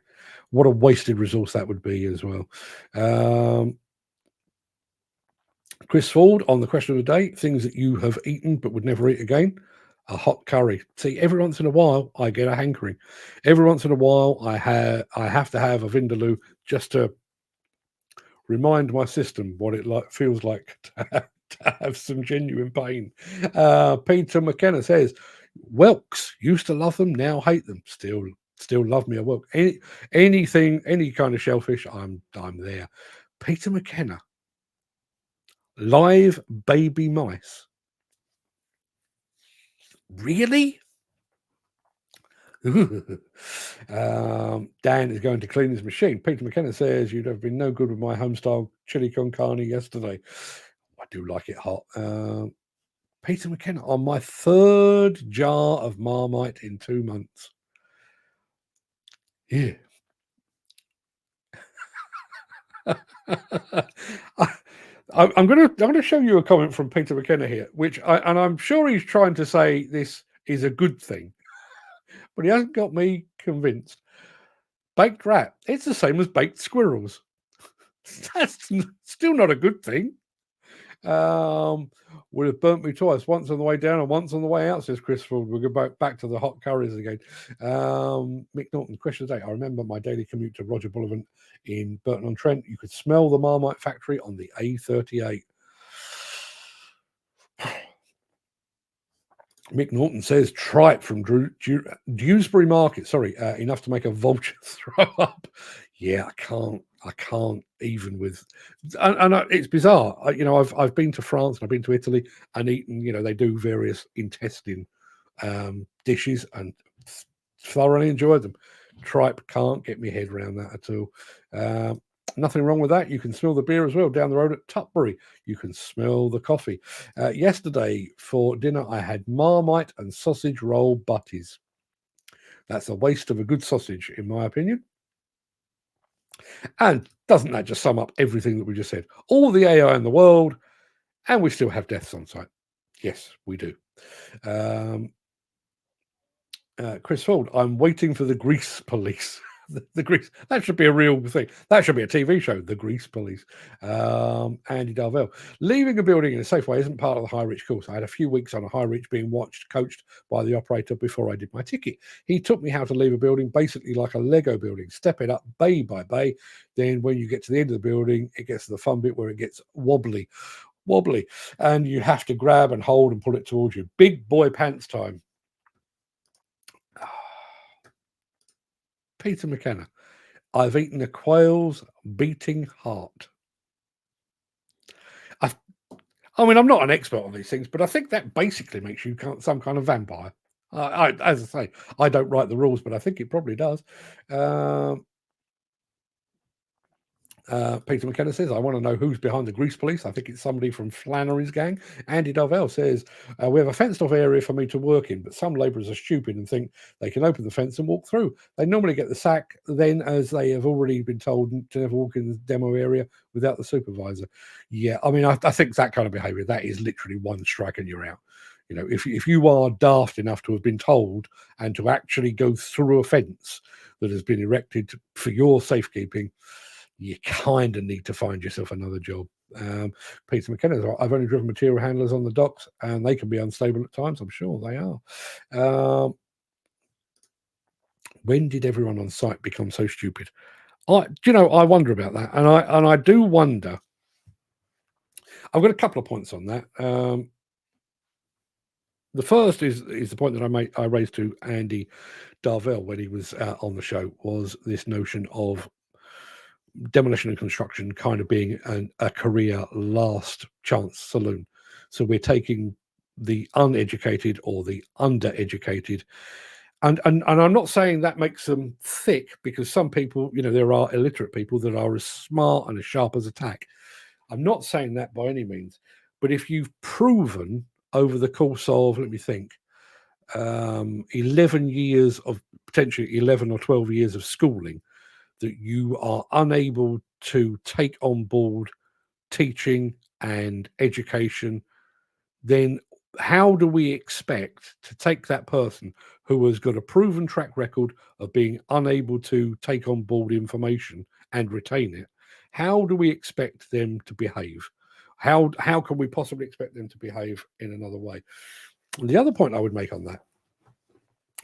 Speaker 1: what a wasted resource that would be as well. Chris Ford, on the question of the day, things that you have eaten but would never eat again. A hot curry. See, every once in a while I get a hankering. Every once in a while I have to have a vindaloo just to remind my system what it feels like to have some genuine pain. Peter McKenna says, Welks, used to love them, now hate them. Still love me a Welk. Anything, any kind of shellfish, I'm there. Peter McKenna, live baby mice. Really? Dan is going to clean his machine. Peter McKenna says, you'd have been no good with my homestyle chili con carne yesterday. I do like it hot. Peter McKenna, on my third jar of Marmite in 2 months. Yeah. I'm going to show you a comment from Peter McKenna here, and I'm sure he's trying to say this is a good thing, but he hasn't got me convinced. Baked rat, it's the same as baked squirrels. That's still not a good thing. Would have burnt me twice, once on the way down and once on the way out, says Chris Ford. We'll go back to the hot curries again. Mick Norton, question of the day. I remember my daily commute to Roger Bullivant in Burton-on-Trent. You could smell the Marmite factory on the A38. Mick Norton says tripe from Dewsbury Market. Sorry, enough to make a vulture throw up. Yeah, I can't even with, and it's bizarre. I've been to France and I've been to Italy and eaten. They do various intestine dishes and thoroughly enjoyed them. Tripe, can't get my head around that at all. Nothing wrong with that. You can smell the beer as well down the road at Tutbury. You can smell the coffee. Yesterday for dinner, I had Marmite and sausage roll butties. That's a waste of a good sausage, in my opinion. And doesn't that just sum up everything that we just said? All the AI in the world, and we still have deaths on site. Yes, we do. Chris Ford, I'm waiting for the grease police. The grease, that should be a real thing. That should be a TV show, the grease police. Andy Darvell, leaving a building in a safe way isn't part of the high reach course. I had a few weeks on a high reach being coached by the operator before I did my ticket. He taught me how to leave a building basically like a Lego building, step it up bay by bay. Then when you get to the end of the building, it gets to the fun bit where it gets wobbly, and you have to grab and hold and pull it towards you. Big boy pants time. Peter McKenna, I've eaten a quail's beating heart. I'm not an expert on these things, but I think that basically makes you some kind of vampire. As I say, I don't write the rules, but I think it probably does. Peter McKenna says, I want to know who's behind the grease police. I think it's somebody from Flannery's gang. Andy Darvell says, we have a fenced off area for me to work in, but some labourers are stupid and think they can open the fence and walk through. They normally get the sack then, as they have already been told to never walk in the demo area without the supervisor. Yeah, I mean, I think that kind of behaviour, that is literally one strike and you're out. You know, if you are daft enough to have been told and to actually go through a fence that has been erected for your safekeeping, you kind of need to find yourself another job. Peter McKenna, I've only driven material handlers on the docks and they can be unstable at times. I'm sure they are. When did everyone on site become so stupid? I wonder about that. And I do wonder. I've got a couple of points on that. The first is the point that I raised to Andy Darvell when he was on the show, was this notion of demolition and construction kind of being a career last chance saloon. So we're taking the uneducated or the undereducated, and I'm not saying that makes them thick, because some people, there are illiterate people that are as smart and as sharp as a tack. I'm not saying that by any means, but if you've proven over the course of, let me think, 11 years of potentially 11 or 12 years of schooling, that you are unable to take on board teaching and education, then how do we expect to take that person who has got a proven track record of being unable to take on board information and retain it? How do we expect them to behave? How can we possibly expect them to behave in another way? And the other point I would make on that,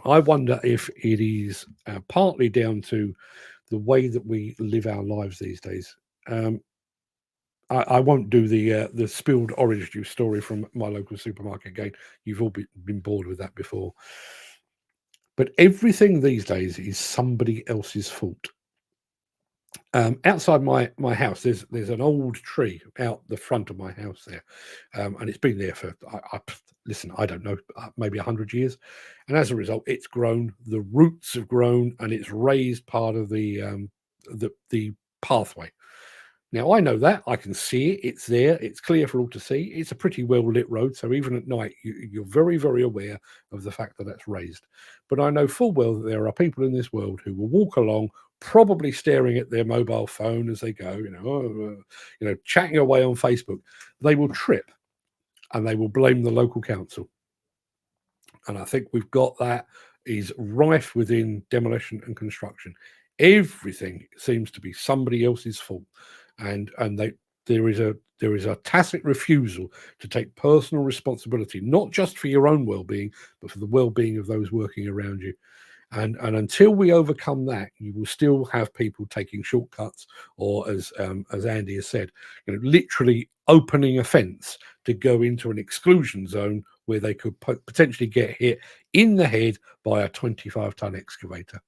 Speaker 1: I wonder if it is partly down to the way that we live our lives these days. I won't do the spilled orange juice story from my local supermarket again. You've all been bored with that before. But everything these days is somebody else's fault. Outside my house, there's an old tree out the front of my house there, and it's been there for I don't know, maybe 100 years, and as a result, it's grown. The roots have grown, and it's raised part of the pathway. Now I know that, I can see it. It's there. It's clear for all to see. It's a pretty well lit road, so even at night, you're very, very aware of the fact that that's raised. But I know full well that there are people in this world who will walk along, probably staring at their mobile phone as they go, chatting away on Facebook. They will trip and they will blame the local council. And I think we've got that is rife within demolition and construction. Everything seems to be somebody else's fault, and there is a tacit refusal to take personal responsibility, not just for your own well-being, but for the well-being of those working around you. And until we overcome that, you will still have people taking shortcuts, or as Andy has said, literally opening a fence to go into an exclusion zone where they could potentially get hit in the head by a 25-ton excavator.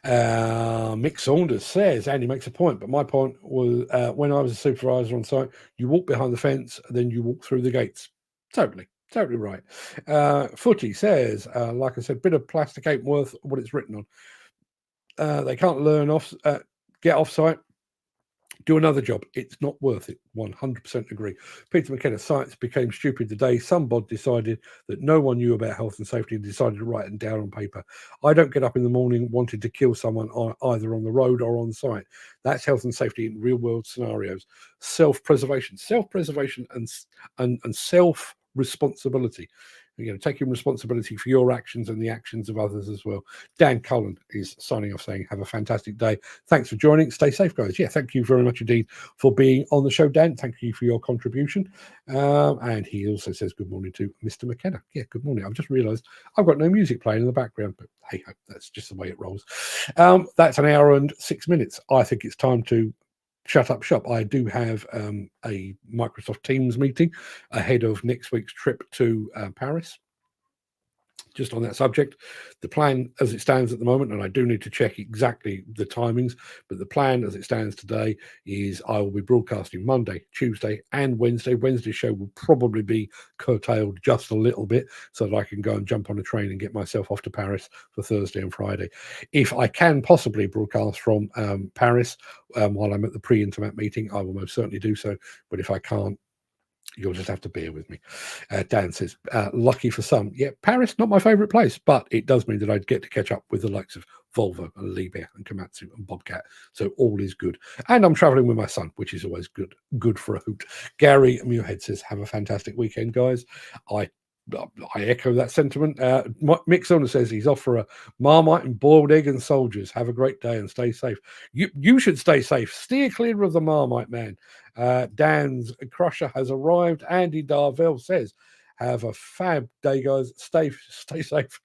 Speaker 1: Mick Saunders says, Andy makes a point, but my point was when I was a supervisor on site, you walk behind the fence, then you walk through the gates. Totally right. Footy says, like I said, bit of plastic ain't worth what it's written on. They can't learn get off site, do another job. It's not worth it. 100% agree. Peter McKenna, science became stupid the day some bod decided that no one knew about health and safety and decided to write it down on paper. I don't get up in the morning wanting to kill someone either on the road or on site. That's health and safety in real world scenarios. Self-preservation and self-responsibility. Taking responsibility for your actions and the actions of others as well. Dan Cullen is signing off saying, have a fantastic day. Thanks for joining. Stay safe, guys. Yeah, thank you very much indeed for being on the show, Dan. Thank you for your contribution. And he also says good morning to Mr. McKenna. Yeah, good morning. I've just realised I've got no music playing in the background, but hey, that's just the way it rolls. That's an hour and 6 minutes. I think it's time to shut up shop. I do have a Microsoft Teams meeting ahead of next week's trip to Paris just on that subject, the plan as it stands at the moment, and I do need to check exactly the timings, but the plan as it stands today is I will be broadcasting Monday, Tuesday, and Wednesday. Wednesday's show will probably be curtailed just a little bit so that I can go and jump on a train and get myself off to Paris for Thursday and Friday. If I can possibly broadcast from Paris while I'm at the pre-intermat meeting, I will most certainly do so. But if I can't, you'll just have to bear with me. Dan says, lucky for some. Yeah, Paris, not my favourite place, but it does mean that I'd get to catch up with the likes of Volvo and Liebherr and Komatsu and Bobcat. So all is good. And I'm travelling with my son, which is always good for a hoot. Gary Muirhead says, have a fantastic weekend, guys. I echo that sentiment. Mick Sonner says he's off for a Marmite and boiled egg and soldiers. Have a great day and stay safe. You should stay safe. Steer clear of the Marmite, man. Dan's Crusher has arrived. Andy Darvell says, have a fab day, guys. Stay safe.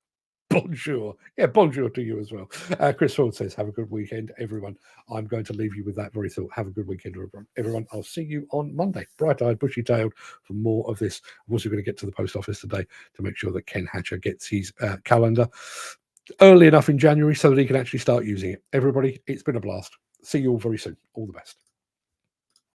Speaker 1: Bonjour. Yeah, bonjour to you as well. Chris Ford says, have a good weekend, everyone. I'm going to leave you with that very thought. Have a good weekend, everyone. I'll see you on Monday, bright-eyed, bushy-tailed, for more of this. I'm also going to get to the post office today to make sure that Ken Hatcher gets his calendar early enough in January so that he can actually start using it. Everybody, it's been a blast. See you all very soon. All the best.